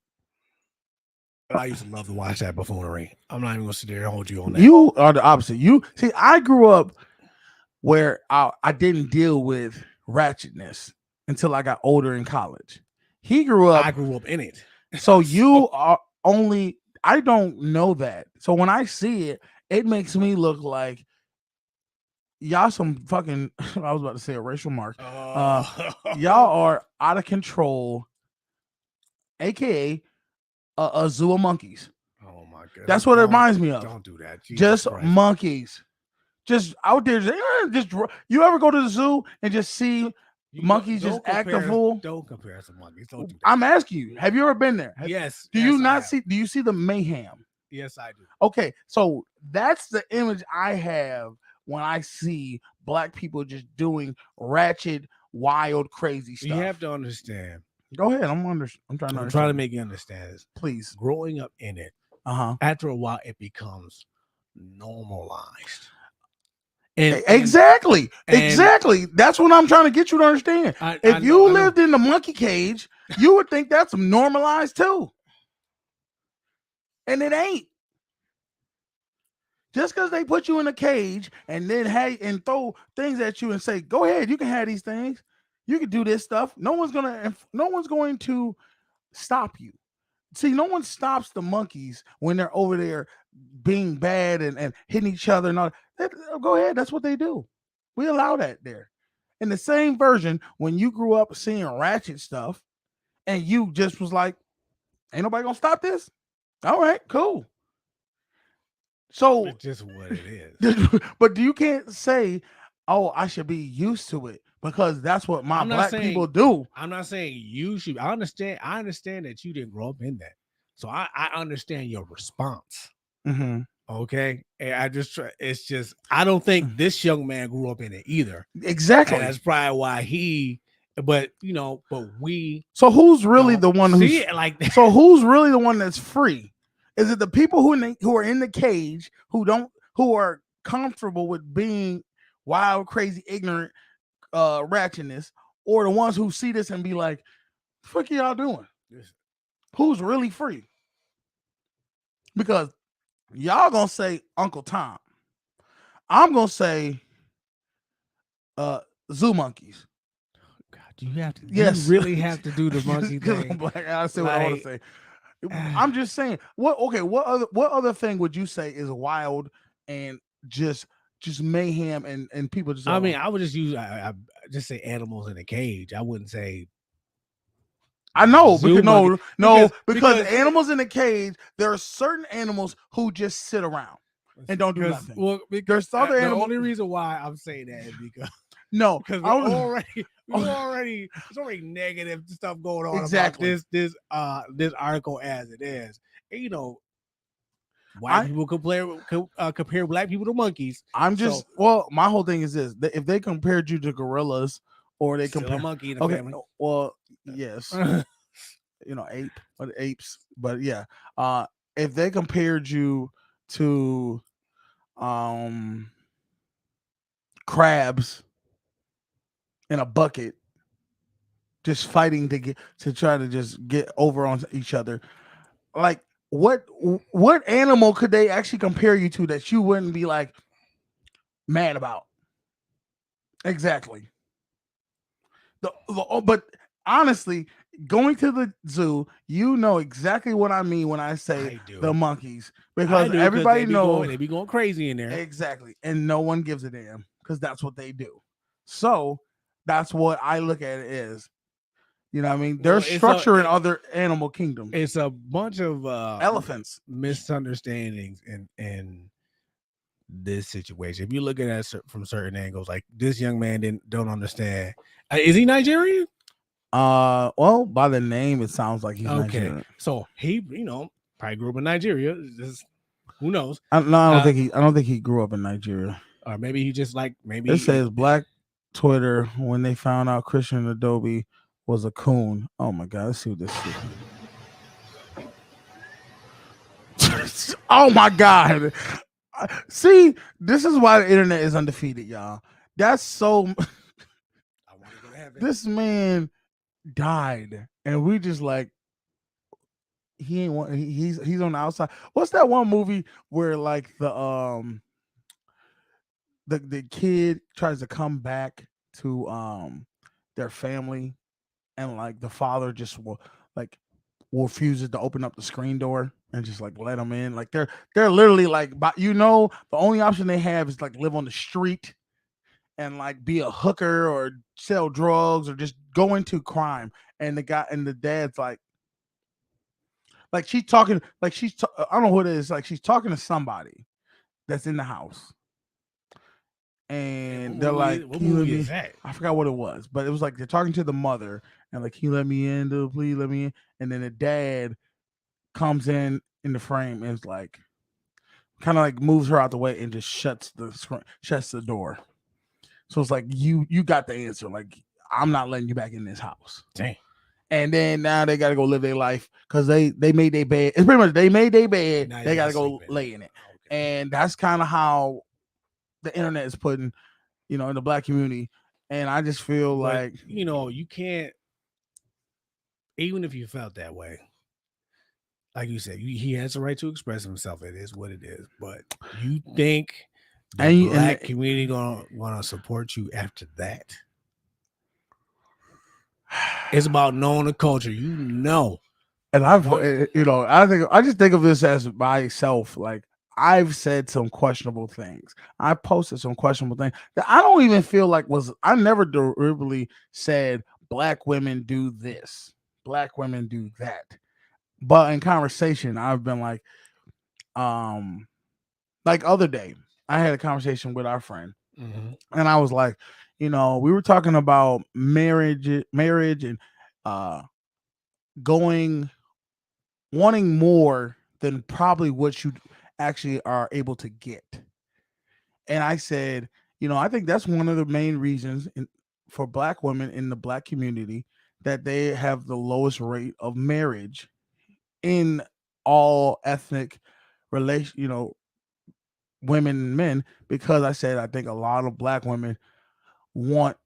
I used to love to watch that buffoonery. I'm not even gonna sit there and hold you on that. You are the opposite. You see, I grew up where I didn't deal with ratchetness until I got older in college. He grew up. I grew up in it. So you are only. I don't know that. So when I see it, it makes me look like y'all some fucking. I was about to say a racial mark. Oh. Y'all are out of control, aka a zoo of monkeys. Oh my god. That's what it reminds me of. Don't do that. Jesus Just Christ. monkeys, just out there. Just you ever go to the zoo and just see You monkeys don't just act a compare- fool? Don't compare us to monkeys. Don't do that. I'm asking you, have you ever been there? yes. Do yes, you I not have. see? Do you see the mayhem? Yes, I do. Okay, so that's the image I have when I see black people just doing ratchet, wild, crazy stuff. You have to understand. Go ahead. I'm trying to I'm understand. trying to make you understand this. Please. Growing up in it, Uh-huh. after a while, it becomes normalized. And Exactly. and- Exactly. That's what I'm trying to get you to understand. I If know- you I know. lived in the monkey cage, you would think that's normalized too. And it ain't. Just because they put you in a cage and then and throw things at you and say, "Go ahead, you can have these things. You can do this stuff." No one's going to stop you. See, no one stops the monkeys when they're over there being bad and hitting each other and all. Go ahead, that's what they do. We allow that there. In the same version, when you grew up seeing ratchet stuff, and you just was like, "Ain't nobody gonna stop this." All right, cool. So, It's just what it is. but you can't say, "Oh, I should be used to it," because that's what my I'm not black saying- people do. I'm not saying you should. I understand that you didn't grow up in that. So I understand your response. Mm-hmm. Okay. And I just try, it's just I don't think this young man grew up in it either. Exactly. And that's probably why but we So who's really don't the one who's see it like that. so who's really the one that's free? Is it the people who are in the cage who are comfortable with being wild, crazy, ignorant, ratchetness, or the ones who see this and be like, "Fuck y'all doing?" Who's really free? Because y'all gonna say Uncle Tom. I'm gonna say zoo monkeys. God, you have to Yes. you really have to do the monkey Because I'm thing. black, I say what I want Like, to say. I'm just saying. What other thing would you say is wild and just mayhem and people just? I mean, I would just use I just say animals in a cage. I wouldn't say I know zoo because monkey. because Because- animals in a cage. There are certain animals who just sit around and don't do because- nothing. Well, There's other the animals. only reason why I'm saying that is because No, we're I was- already there's already negative stuff going on Exactly. about this article as it is. And, you know, white people compare black people to monkeys. I'm just my whole thing is this: that if they compared you to gorillas or they Still a compare, monkey in the okay, family. well, yes, apes, but yeah, if they compared you to crabs in a bucket just fighting to try to just get over on each other, like what animal could they actually compare you to that you wouldn't be like mad about? Exactly. But honestly, going to the zoo, you know exactly what I mean when I say I do. the monkeys, I because do, everybody they be knows they be going crazy in there. exactly, and no one gives a damn because that's what they do. So that's what I look at it as. You know what I mean? There's Well, structure in other animal kingdoms. It's a bunch of Elephants. misunderstandings in this situation. If you look at it from certain angles, like this young man don't understand. Is he Nigerian? Well, by the name, it sounds like he's Okay, Nigerian. so he, probably grew up in Nigeria. Who knows? I don't think he grew up in Nigeria. Or maybe he just maybe It says Black Twitter when they found out Christian Adobe was a coon. Oh my god, let's see what this is. Oh my god. See, this is why the internet is undefeated, y'all. That's so I want to go to heaven. this man died and we just like he ain't want he's on the outside. What's that one movie where like the kid tries to come back to their family and like the father just refuses to open up the screen door and just like let them in? Like they're literally like, the only option they have is like live on the street and like be a hooker or sell drugs or just go into crime. And the guy and the dad's like she's talking, like I don't know who it is. Like she's talking to somebody that's in the house, and they're like, what "Can you let movie me?" is that? I forgot what it was, but it was like they're talking to the mother and like, "Can you let me in? Dude, please let me in." And then the dad comes in the frame and is like, kind of like moves her out the way and just shuts the door. So it's like you got the answer. Like, I'm not letting you back in this house. Dang. And then now they gotta go live their life because they made their bed. It's pretty much they made their bed. Now They you gotta gotta go sleep in lay it. in it. Okay. And that's kind of how the internet is putting, in the black community. And I just feel But, like you can't, even if you felt that way, like you said, he has the right to express himself. It is what it is. But you think the And black community gonna support you after that? It's about knowing the culture. and I've I just think of this as myself. Like, I've said some questionable things. I posted some questionable things that I don't even feel like I never deliberately said black women do this, black women do that. But in conversation, I've been like other day, I had a conversation with our friend, Mhm. and I was like, we were talking about marriage and wanting more than probably what you actually are able to get. And I said, I think that's one of the main reasons for black women in the black community that they have the lowest rate of marriage in all ethnic women and men, because I said I think a lot of black women want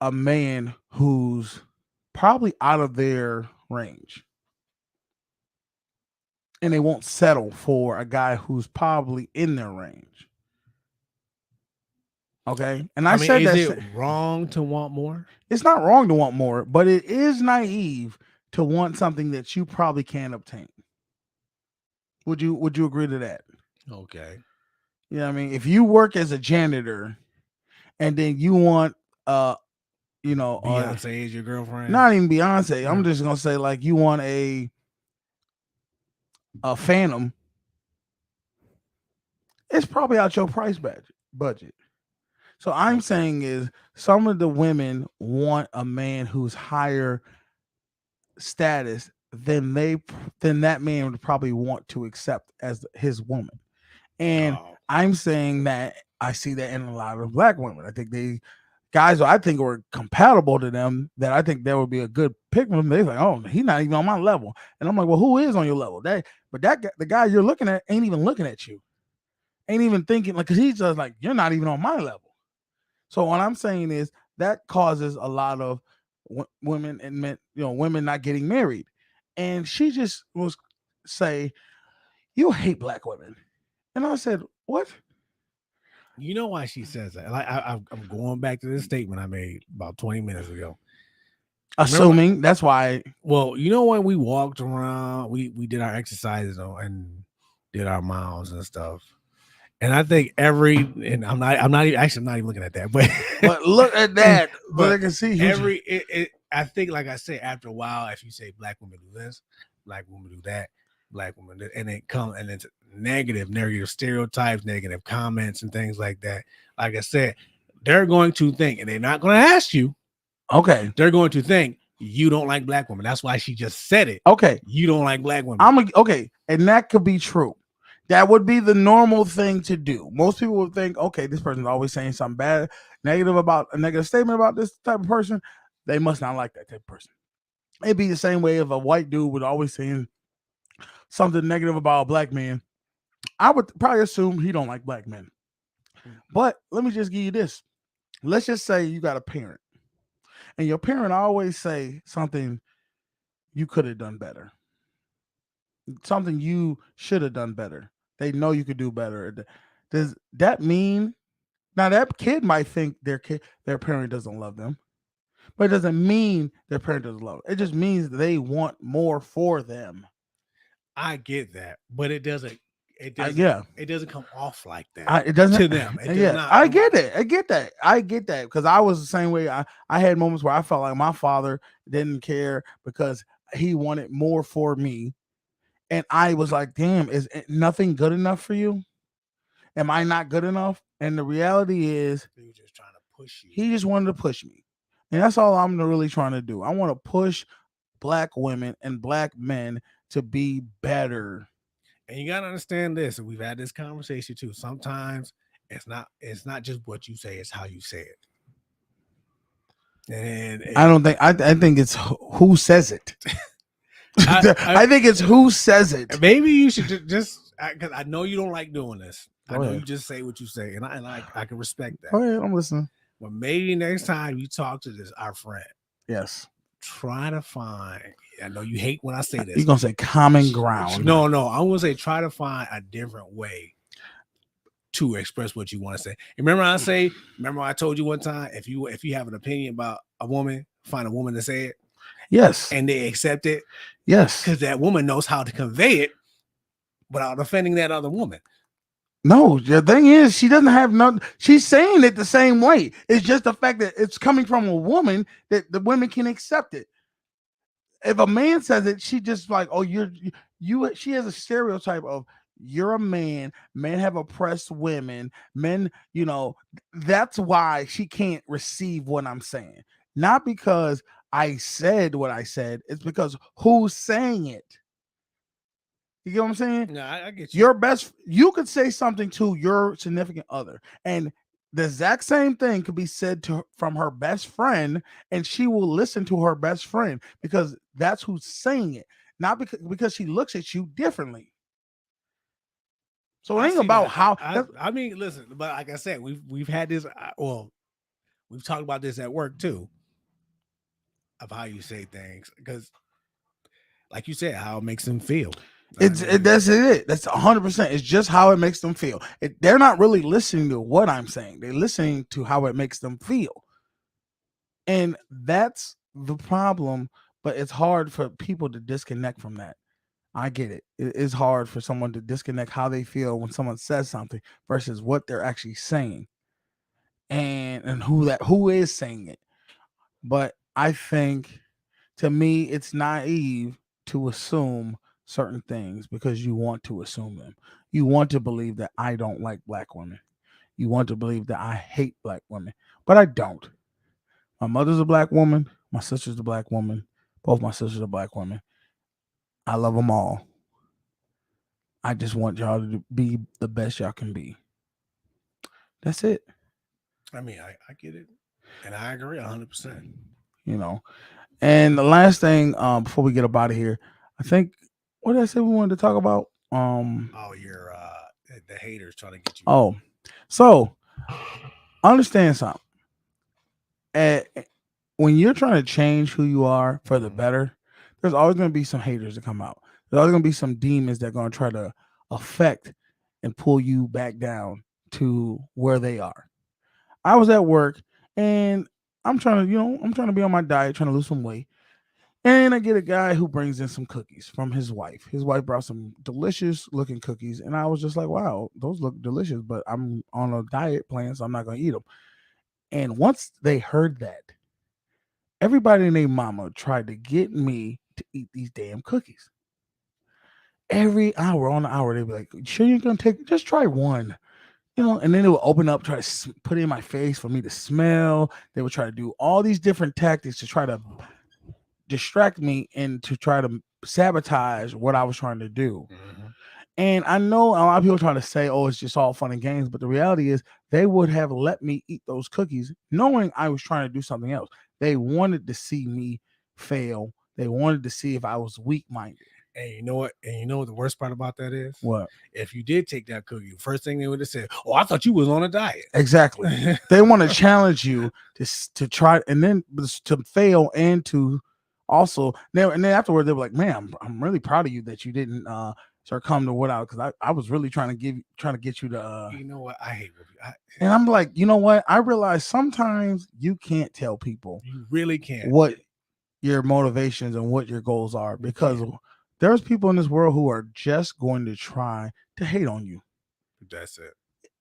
a man who's probably out of their range. And they won't settle for a guy who's probably in their range. Okay. And I said is that it wrong to want more? it's not wrong to want more, but it is naive to want something that you probably can't obtain. Would you agree to that? Okay. You know what I mean? If you work as a janitor and then you want Beyonce is your girlfriend? not even Beyonce. I'm Yeah. just gonna say like you want a Phantom. It's probably out your price budget. So I'm saying is some of the women want a man who's higher status than that man would probably want to accept as his woman. And Oh. I'm saying that I see that in a lot of black women. I think guys who I think are compatible to them, that I think there would be a good pick for them. They're like, oh, he's not even on my level. And I'm like, well, who is on your level? The guy you're looking at ain't even looking at you. Ain't even thinking, like, because he's just like, you're not even on my level. So what I'm saying is that causes a lot of women and men, women not getting married. And she just was say, you hate black women. And I said, what? You know why she says that? Like I'm going back to this statement I made about 20 minutes ago. Assuming that's why. Well, when we walked around, we did our exercises and did our miles and stuff. And I think and I'm not even looking at that, but look at that. But I can see I think, like I say, after a while, if you say black women do this, black women do that, black women do, and it's negative stereotypes, negative comments, and things like that. Like I said, they're going to think, and they're not going to ask you. Okay. They're going to think you don't like black women. That's why she just said it. Okay. You don't like black women. Okay. And that could be true. That would be the normal thing to do. Most people would think, okay, this person's always saying something bad, a negative statement about this type of person. They must not like that type of person. It'd be the same way if a white dude would always saying something negative about a black man. I would probably assume he don't like black men. But let me just give you this. Let's just say you got a parent, and your parent always say something you could have done better. Something you should have done better. They know you could do better. Does that mean now that kid might think their parent doesn't love them, but it doesn't mean their parent doesn't love them. It just means they want more for them. I get that, but it doesn't yeah. it doesn't come off like that It doesn't to them. It does yeah, not I come get off- it. I get that because I was the same way. I had moments where I felt like my father didn't care because he wanted more for me, and I was like, "Damn, is nothing good enough for you? Am I not good enough?" And the reality is, He was just trying to push you. he just wanted to push me, and that's all I'm really trying to do. I want to push black women and black men to be better. And you gotta understand this, and we've had this conversation too. Sometimes it's not just what you say, it's how you say it. And I don't think I think it's who says it. I think it's who says it. maybe you should just because I know you don't like doing this. I Go know ahead. you just say what you say, and I can respect that. Go ahead, I'm listening. But maybe next time you talk to our friend, Yes. try to find. I know you hate when I say this. You're gonna say common ground. No, I'm gonna say try to find a different way to express what you want to say. Remember I told you one time, if you have an opinion about a woman, find a woman to say it Yes. and they accept it Yes. because that woman knows how to convey it without offending that other woman. No, the thing is, she doesn't have no. She's saying it the same way. It's just the fact that it's coming from a woman that the women can accept it. If a man says it, she just like, oh, you. She has a stereotype of you're a man. Men have oppressed women. Men, that's why she can't receive what I'm saying. Not because I said what I said. It's because who's saying it. You get what I'm saying? No, I get you. Your best, you could say something to your significant other, and the exact same thing could be said from her best friend, and she will listen to her best friend because that's who's saying it, not because she looks at you differently. So it I ain't see about that. how. I mean, listen, but like I said, we've had this. We've talked about this at work too, of how you say things because, like you said, how it makes them feel. That's it. That's 100%. It's just how it makes them feel. They're not really listening to what I'm saying. They're listening to how it makes them feel. And that's the problem. But it's hard for people to disconnect from that. I get it. It is hard for someone to disconnect how they feel when someone says something versus what they're actually saying. And who is saying it. But I think, to me, it's naive to assume certain things because you want to assume them. You want to believe that I don't like black women. You want to believe that I hate black women, but I don't. My mother's a black woman. My sister's a black woman. Both my sisters are black women. I love them all. I just want y'all to be the best y'all can be. That's it. I mean, I get it, and I agree 100%. And the last thing, before we get up out of here, I think, what did I say we wanted to talk about? You're the haters trying to get you. Oh, so understand something. When you're trying to change who you are for the better, there's always going to be some haters that come out. There's always going to be some demons that are going to try to affect and pull you back down to where they are. I was at work and I'm trying to be on my diet, trying to lose some weight. And I get a guy who brings in some cookies from his wife. His wife brought some delicious looking cookies. And I was just like, wow, those look delicious, but I'm on a diet plan, so I'm not going to eat them. And once they heard that, everybody and their mama tried to get me to eat these damn cookies. Every hour on the hour, they'd be like, sure you're going to just try one. And then it would open up, try to put it in my face for me to smell. They would try to do all these different tactics to try to distract me and to try to sabotage what I was trying to do. Mm-hmm. And I know a lot of people trying to say, oh, it's just all fun and games. But the reality is they would have let me eat those cookies knowing I was trying to do something else. They wanted to see me fail. They wanted to see if I was weak-minded. And you know what? And you know what the worst part about that is? What? If you did take that cookie, first thing they would have said, "Oh, I thought you was on a diet." Exactly. They want to challenge you to try and then to fail and to also. And then afterwards, they were like, "Man, I'm really proud of you that you didn't succumb to what I because I was really trying to get you to." You know what? I hate you. And I'm like, you know what? I realize sometimes you can't tell people you really can't what your motivations and what your goals are because there's people in this world who are just going to try to hate on you. That's it.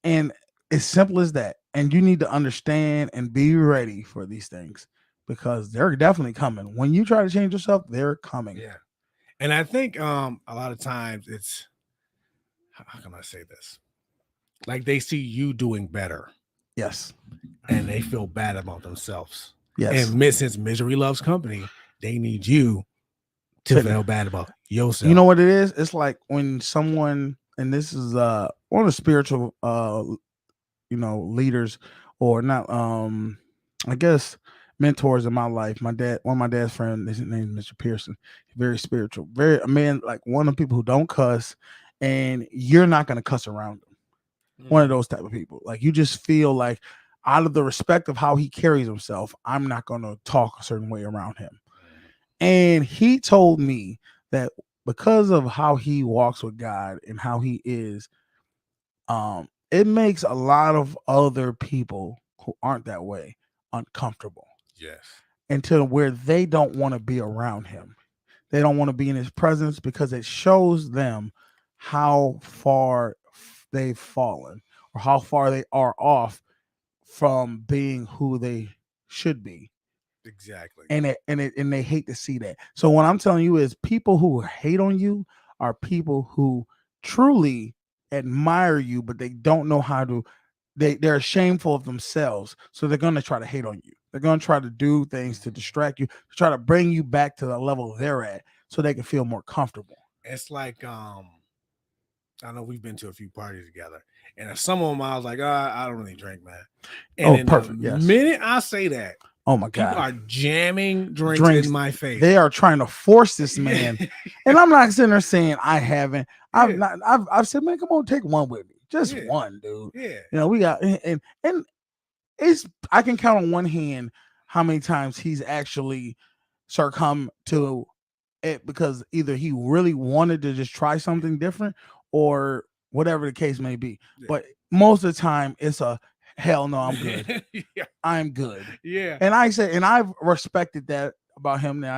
And it's simple as that. And you need to understand and be ready for these things because they're definitely coming. When you try to change yourself, they're coming. Yeah. And I think a lot of times it's, how can I say this? Like they see you doing better Yes. and they feel bad about themselves. Yes. And since misery loves company, they need you to Sit feel bad about yourself. You know what it is? It's like when someone, and this is one of the spiritual leaders or not I guess mentors in my life. My dad, one of my dad's friends, his name is Mr. Pearson. Very spiritual, very a man like one of the people who don't cuss, and you're not gonna cuss around him. One of those type of people. Like you just feel like out of the respect of how he carries himself, I'm not gonna talk a certain way around him. And he told me that because of how he walks with God and how he is, it makes a lot of other people who aren't that way uncomfortable Yes. until where they don't want to be around him. They don't want to be in his presence because it shows them how far they've fallen or how far they are off from being who they should be. Exactly. And they hate to see that. So what I'm telling you is people who hate on you are people who truly admire you, but they don't know how to. They're shameful of themselves, so they're gonna try to hate on you. They're gonna try to do things to distract you, to try to bring you back to the level they're at, so they can feel more comfortable. It's like I know we've been to a few parties together, and if some of them I was like, I don't really drink, man. And perfect. The Yes. minute I say that, Oh my people God. are jamming drinks in my face. They are trying to force this man. And I'm not sitting there saying I haven't. I've said, man, come on, take one with me. Just one, dude. Yeah. You know, we got and it's I can count on one hand how many times he's actually succumbed to it because either he really wanted to just try something different or whatever the case may be. Yeah. But most of the time it's a hell no, I'm good. Yeah. I'm good. Yeah. And I said, and I've respected that about him. That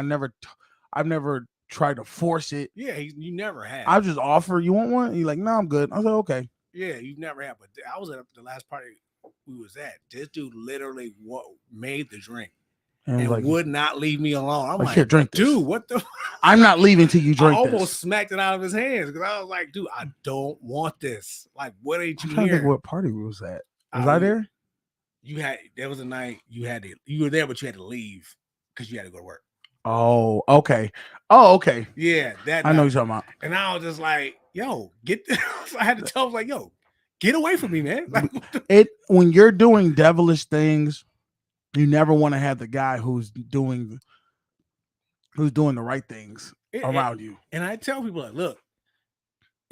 I've never tried to force it. Yeah, you never have. I just offer, you want one? He's like, no, I'm good. I was like, okay. Yeah, you never have. But I was at the last party we was at. This dude literally made the drink and like, would not leave me alone. I'm like, here, drink this. dude, what the? I'm not leaving till you drink I almost this. smacked it out of his hands because I was like, dude, I don't want this. Like, what ain't you I'm trying to here? think what party we was at. Was I there? There was a night you were there, but you had to leave because you had to go to work. Oh, okay. Oh, okay. Yeah, that I know night. you're talking about. And I was just like, yo, get I had to tell him, like, yo, get away from me, man. Like, When you're doing devilish things, you never want to have the guy who's doing the right things around you. And I tell people, like, look,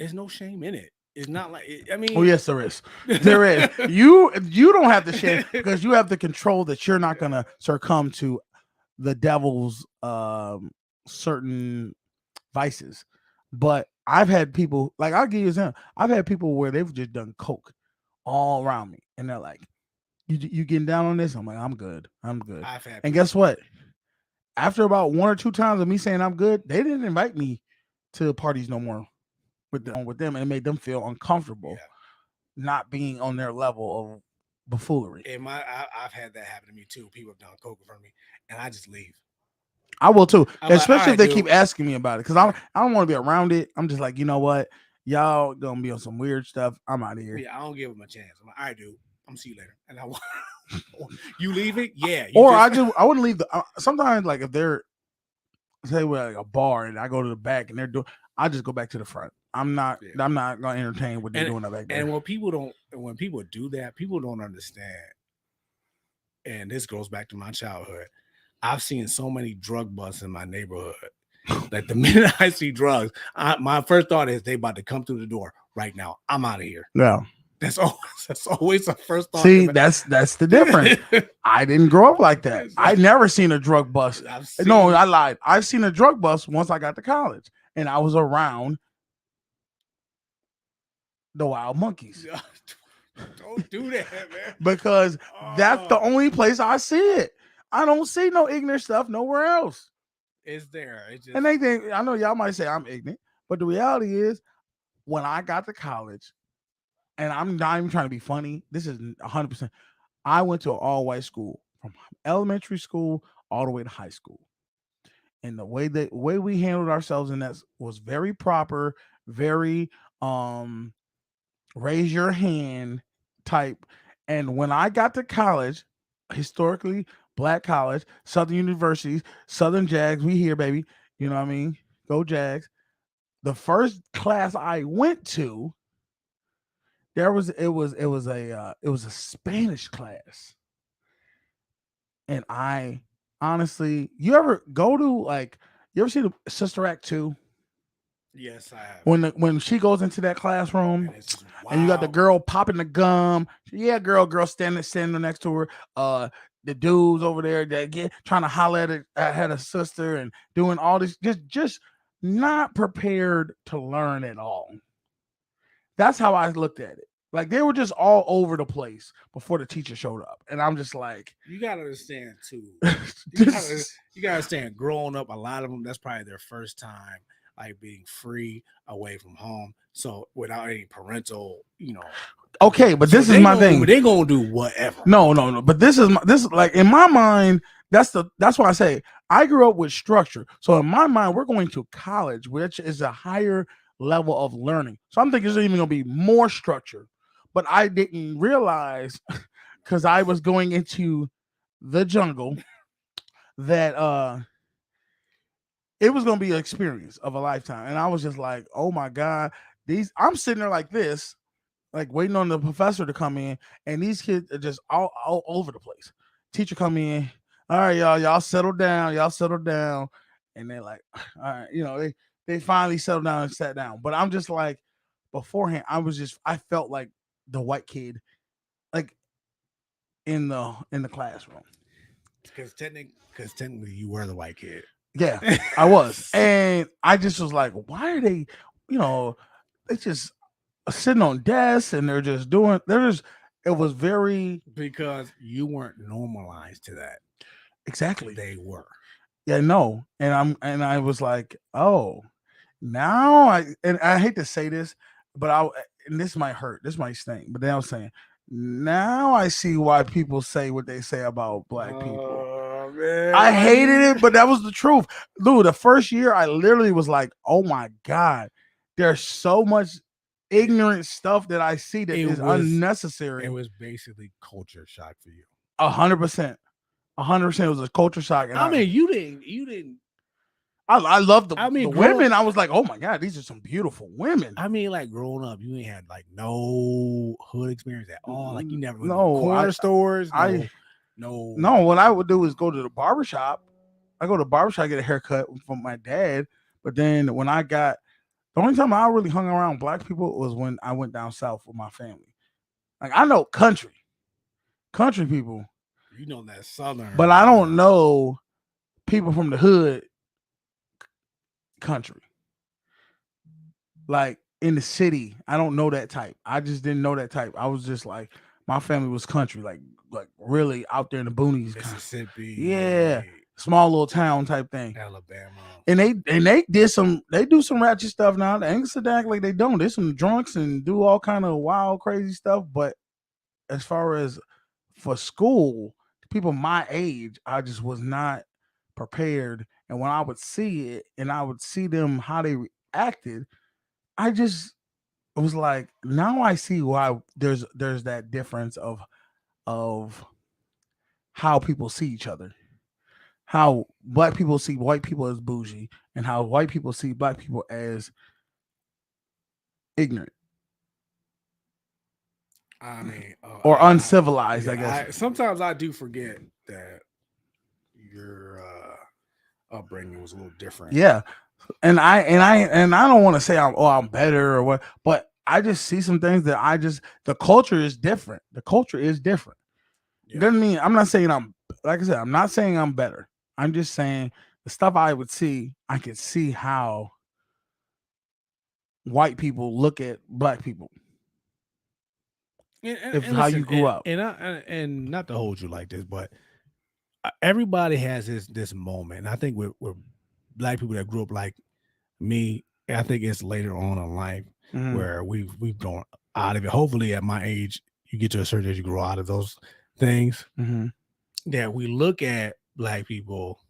there's no shame in it. It's not like I mean, oh yes, there is. There is. You don't have to shame because you have the control that you're not gonna succumb to the devil's certain vices. But I've had people, like, I'll give you an example. I've had people where they've just done coke all around me, and they're like, "You getting down on this?" I'm like, "I'm good. I'm good." I've had And guess what? After about 1 or 2 times of me saying I'm good, they didn't invite me to parties no more with them, and it made them feel uncomfortable, not being on their level of buffoonery. And I've had that happen to me too. People have done coke in front of me, and I just leave. I will too, I'm like, especially if "All right, they keep asking me about it, because I don't want to be around it. I'm just like, you know what, y'all gonna be on some weird stuff. I'm out of here. Yeah, I don't give them a chance. I'm like, all right, dude, I'm gonna see you later. And you leave it, yeah. I wouldn't leave the. Sometimes, like, if they're say we're like a bar and I go to the back and they're doing, I just go back to the front. I'm not gonna entertain what they're doing back there. And when people do that, people don't understand. And this goes back to my childhood. I've seen so many drug busts in my neighborhood that the minute I see drugs, my first thought is they about to come through the door right now. I'm out of here. Yeah. That's always the first thought. See, that's the difference. I didn't grow up like that. I never seen a drug bust. No, I lied. I've seen a drug bust once I got to college, and I was around the Wild Monkeys. Don't do that, man. Because that's the only place I see it. I don't see no ignorant stuff nowhere else. It's there. It's just And they think, I know y'all might say I'm ignorant, but the reality is, when I got to college, and I'm not even trying to be funny, this is 100%. I went to an all white school from elementary school all the way to high school. And the way we handled ourselves in that was very proper, very raise your hand type. And when I got to college, historically black college, Southern universities, Southern Jags, we here, baby. You know what I mean? Go Jags. The first class I went to, it was a Spanish class. And I honestly, you ever go to you ever see the Sister Act 2? yes, I have. When she goes into that classroom And it's just, and you got the wow. girl popping the gum, yeah, girl standing next to her, the dudes over there that trying to holler at her sister and doing all this, just not prepared to learn at all. That's how I looked at it. Like they were just all over the place before the teacher showed up, and I'm just like, You gotta understand too. just- You gotta understand. Growing up, a lot of them, that's probably their first time, like being free away from home, so without any parental, okay, but So this is my thing. They gonna do whatever. No. But this is like in my mind. That's why I say I grew up with structure. So in my mind, we're going to college, which is a higher level of learning. So I'm thinking there's even going to be more structure. But I didn't realize because I was going into the jungle that it was going to be an experience of a lifetime. And I was just like, oh my God, I'm sitting there like this, like waiting on the professor to come in, and these kids are just all over the place. Teacher come in, all right, y'all settle down, and they're like, all right, they finally settled down and sat down. But I'm just like, beforehand, I felt like the white kid, like in the classroom. Because technically, you were the white kid. Yeah, I was, and I just was like, why are they, they just sitting on desks and it was very because you weren't normalized to that. exactly. They were. Yeah, no. And I was like, oh, now I hate to say this, but and this might hurt, this might sting, but then I was saying, now I see why people say what they say about black people. Man. I hated it, but that was the truth. Dude, the first year I literally was like, oh my God, there's so much ignorant stuff that I see that is unnecessary. It was basically culture shock for you. 100%. 100% was a culture shock. And I mean, you didn't. I love the women. I was like, oh my God, these are some beautiful women. I mean, like growing up, you ain't had like no hood experience at all. Like you never went to No, corner stores. No. What I would do is go to the barbershop. I go to the barbershop, get a haircut from my dad. But then when the only time I really hung around black people was when I went down south with my family. Like I know country people. You know that southern. But I don't know people from the hood country. Like in the city, I don't know that type. I just didn't know that type. I was just like, my family was country, like really out there in the boonies. Mississippi. Yeah. Small little town type thing. Alabama. And they do some ratchet stuff now. They ain't sit act like they don't. There's some drunks and do all kind of wild, crazy stuff. But as far as for school, people my age, I just was not prepared. And when I would see it and I would see them how they reacted, I just was like, now I see why there's that difference of how people see each other. How black people see white people as bougie and how white people see black people as ignorant. I mean, or uncivilized, I guess. Sometimes I do forget that your upbringing was a little different. Yeah. And I don't want to say I'm better or what, but I just see some things that the culture is different. The culture is different. Yeah. Doesn't mean I'm not saying I'm not saying I'm better. I'm just saying the stuff I would see, I could see how white people look at black people. How you grew up. And not to hold you like this, but everybody has this moment. And I think with black people that grew up like me, I think it's later on in life Mhm. where we've grown out of it. Hopefully, at my age, you get to a certain age, you grow out of those things. Mhm. That we look at black people,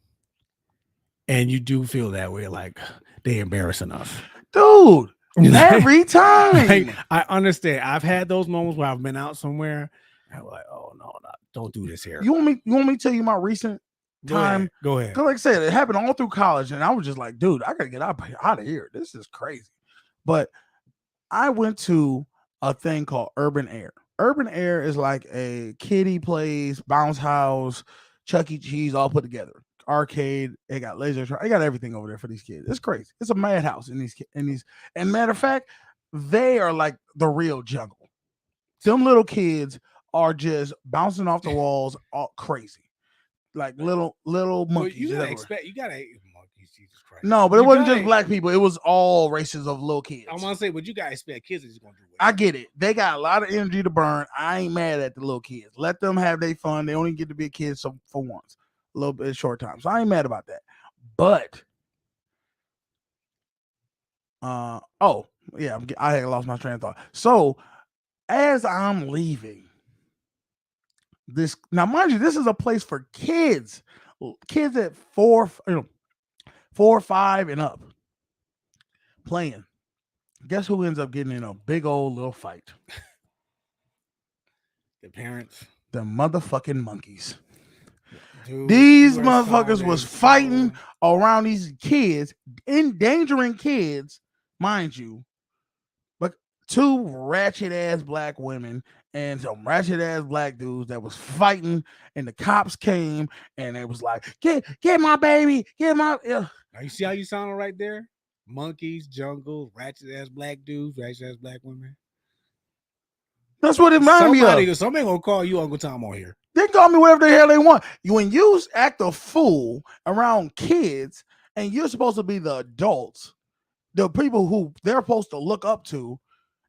and you do feel that way, like they embarrassing us. Dude, every time. Like, I understand. I've had those moments where I've been out somewhere, and I'm like, oh no, don't do this here. You want me to tell you my recent time? Go ahead. Because like I said, it happened all through college, and I was just like, dude, I gotta get out of here. This is crazy. But I went to a thing called Urban Air. Urban Air is like a kiddie place, bounce house, Chuck E. Cheese, all put together. Arcade, they got laser, they got everything over there for these kids. It's crazy. It's a madhouse in these. And matter of fact, they are like the real jungle. Them little kids are just bouncing off the walls, all crazy, like little monkeys. You gotta everywhere. expect. You gotta monkeys. Jesus Christ. No, but it You wasn't gotta- just black people. It was all races of little kids. I want to say, but you gotta expect kids is gonna do. I get it. They got a lot of energy to burn. I ain't mad at the little kids. Let them have their fun. They only get to be a kid for once, a little bit short time. So I ain't mad about that. But, oh yeah, I had lost my train of thought. So as I'm leaving this, now mind you, this is a place for kids at 4 or 5 and up playing. Guess who ends up getting in a big old little fight? The parents. The motherfucking monkeys. Dude, These you are motherfuckers was sounding fighting so- around these kids, endangering kids, mind you. But 2 ratchet ass black women and some ratchet ass black dudes that was fighting, and the cops came and it was like, get my baby, get my. Now you see how you sounding right there? Monkeys, jungle, ratchet ass black dudes, ratchet ass black women. That's what it reminded me of. Somebody gonna call you Uncle Tom on here. They can call me whatever the hell they want. When you act a fool around kids and you're supposed to be the adults, the people who they're supposed to look up to,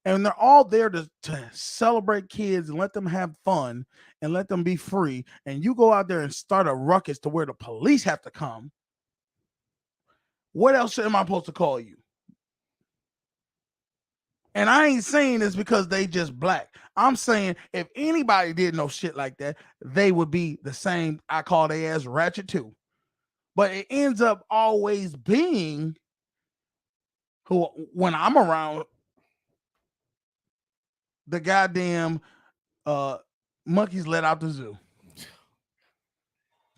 and they're all there to celebrate kids and let them have fun and let them be free, and you go out there and start a ruckus to where the police have to come, what else am I supposed to call you? And I ain't saying this because they just black. I'm saying if anybody did no shit like that, they would be the same. I call they ass ratchet too. But it ends up always being who, when I'm around, the goddamn monkeys let out the zoo.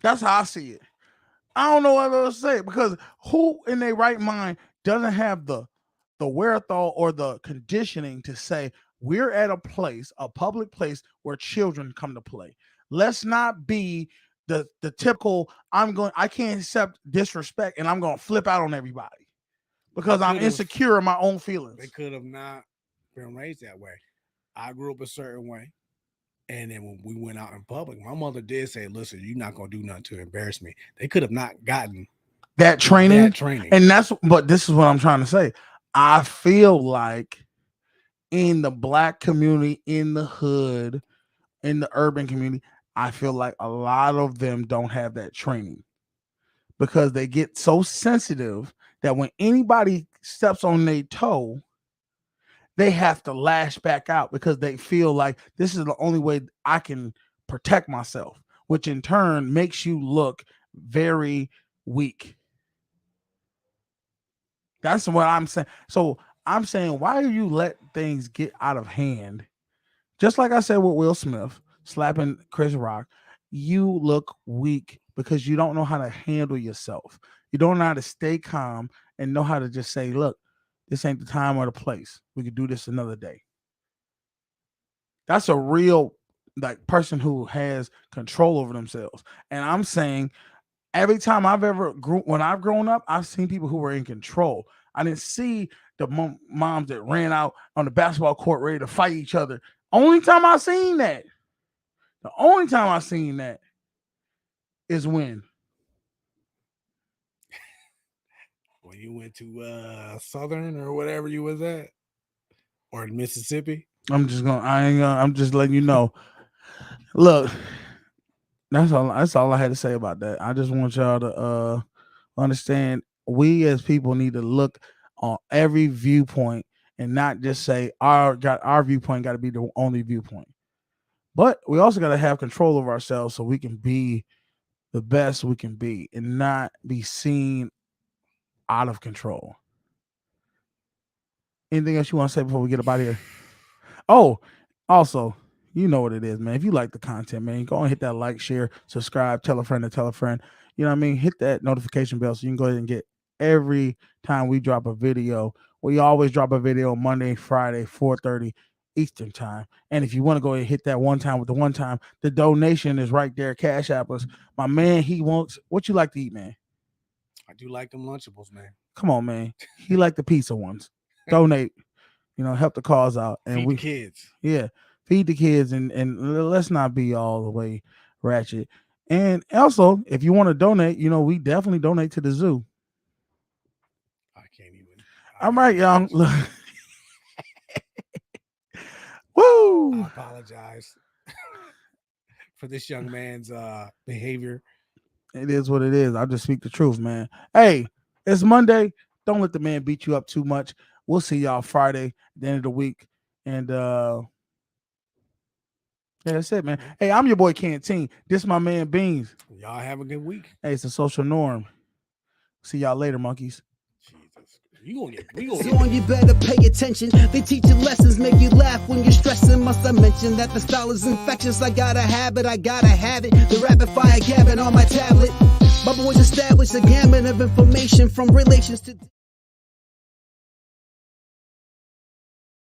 That's how I see it. I don't know what else to say, because who in their right mind doesn't have the wherewithal or the conditioning to say, we're at a place, a public place where children come to play. Let's not be the typical, I can't accept disrespect and I'm going to flip out on everybody because I'm insecure in my own feelings. They could have not been raised that way. I grew up a certain way. And then when we went out in public, my mother did say, listen, you're not going to do nothing to embarrass me. They could have not gotten that training. And but this is what I'm trying to say. I feel like in the black community, in the hood, in the urban community, I feel like a lot of them don't have that training because they get so sensitive that when anybody steps on their toe, they have to lash back out because they feel like this is the only way I can protect myself, which in turn makes you look very weak. That's what I'm saying. So I'm saying, why do you let things get out of hand? Just like I said with Will Smith slapping Chris Rock, you look weak because you don't know how to handle yourself. You don't know how to stay calm and know how to just say, look, this ain't the time or the place. We could do this another day. That's a real person who has control over themselves. And I'm saying every time when I've grown up, I've seen people who were in control. I didn't see the moms that ran out on the basketball court ready to fight each other. The only time I seen that is when you went to Southern or whatever you was at, or Mississippi. I'm just letting you know. Look, that's all I had to say about that. I just want y'all to understand we as people need to look on every viewpoint and not just say our viewpoint got to be the only viewpoint. But we also got to have control of ourselves so we can be the best we can be and not be seen out of control. Anything else you want to say before we get up out of here? Oh, also, you know what it is, man. If you like the content, man, go and hit that like, share, subscribe, tell a friend to tell a friend. You know what I mean? Hit that notification bell so you can go ahead and get every time we drop a video. We always drop a video Monday, Friday, 4:30 Eastern time. And if you want to go ahead and hit that one time with the one time, the donation is right there. Cash App us. My man, he wants what you like to eat, man. I do like them Lunchables, man. Come on, man. He like the pizza ones. Donate, help the cause out. And Feed we the kids. Yeah, feed the kids and let's not be all the way ratchet. And also, if you want to donate, we definitely donate to the zoo. I can't even. All right, y'all. Look. Woo! I apologize for this young man's behavior. It is what it is. I'll just speak the truth, man. Hey, it's Monday. Don't let the man beat you up too much. We'll see y'all Friday at the end of the week. And yeah, that's it, man. Hey, I'm your boy Canteen. This my man Beans. Y'all have a good week. Hey, it's a social norm. See y'all later, monkeys. So you better pay attention. They teach you lessons, make you laugh when you're stressing. Must I mention that the style is infectious? I gotta have it, The rapid fire gabbing on my tablet. My boys established a gamut of information from relations to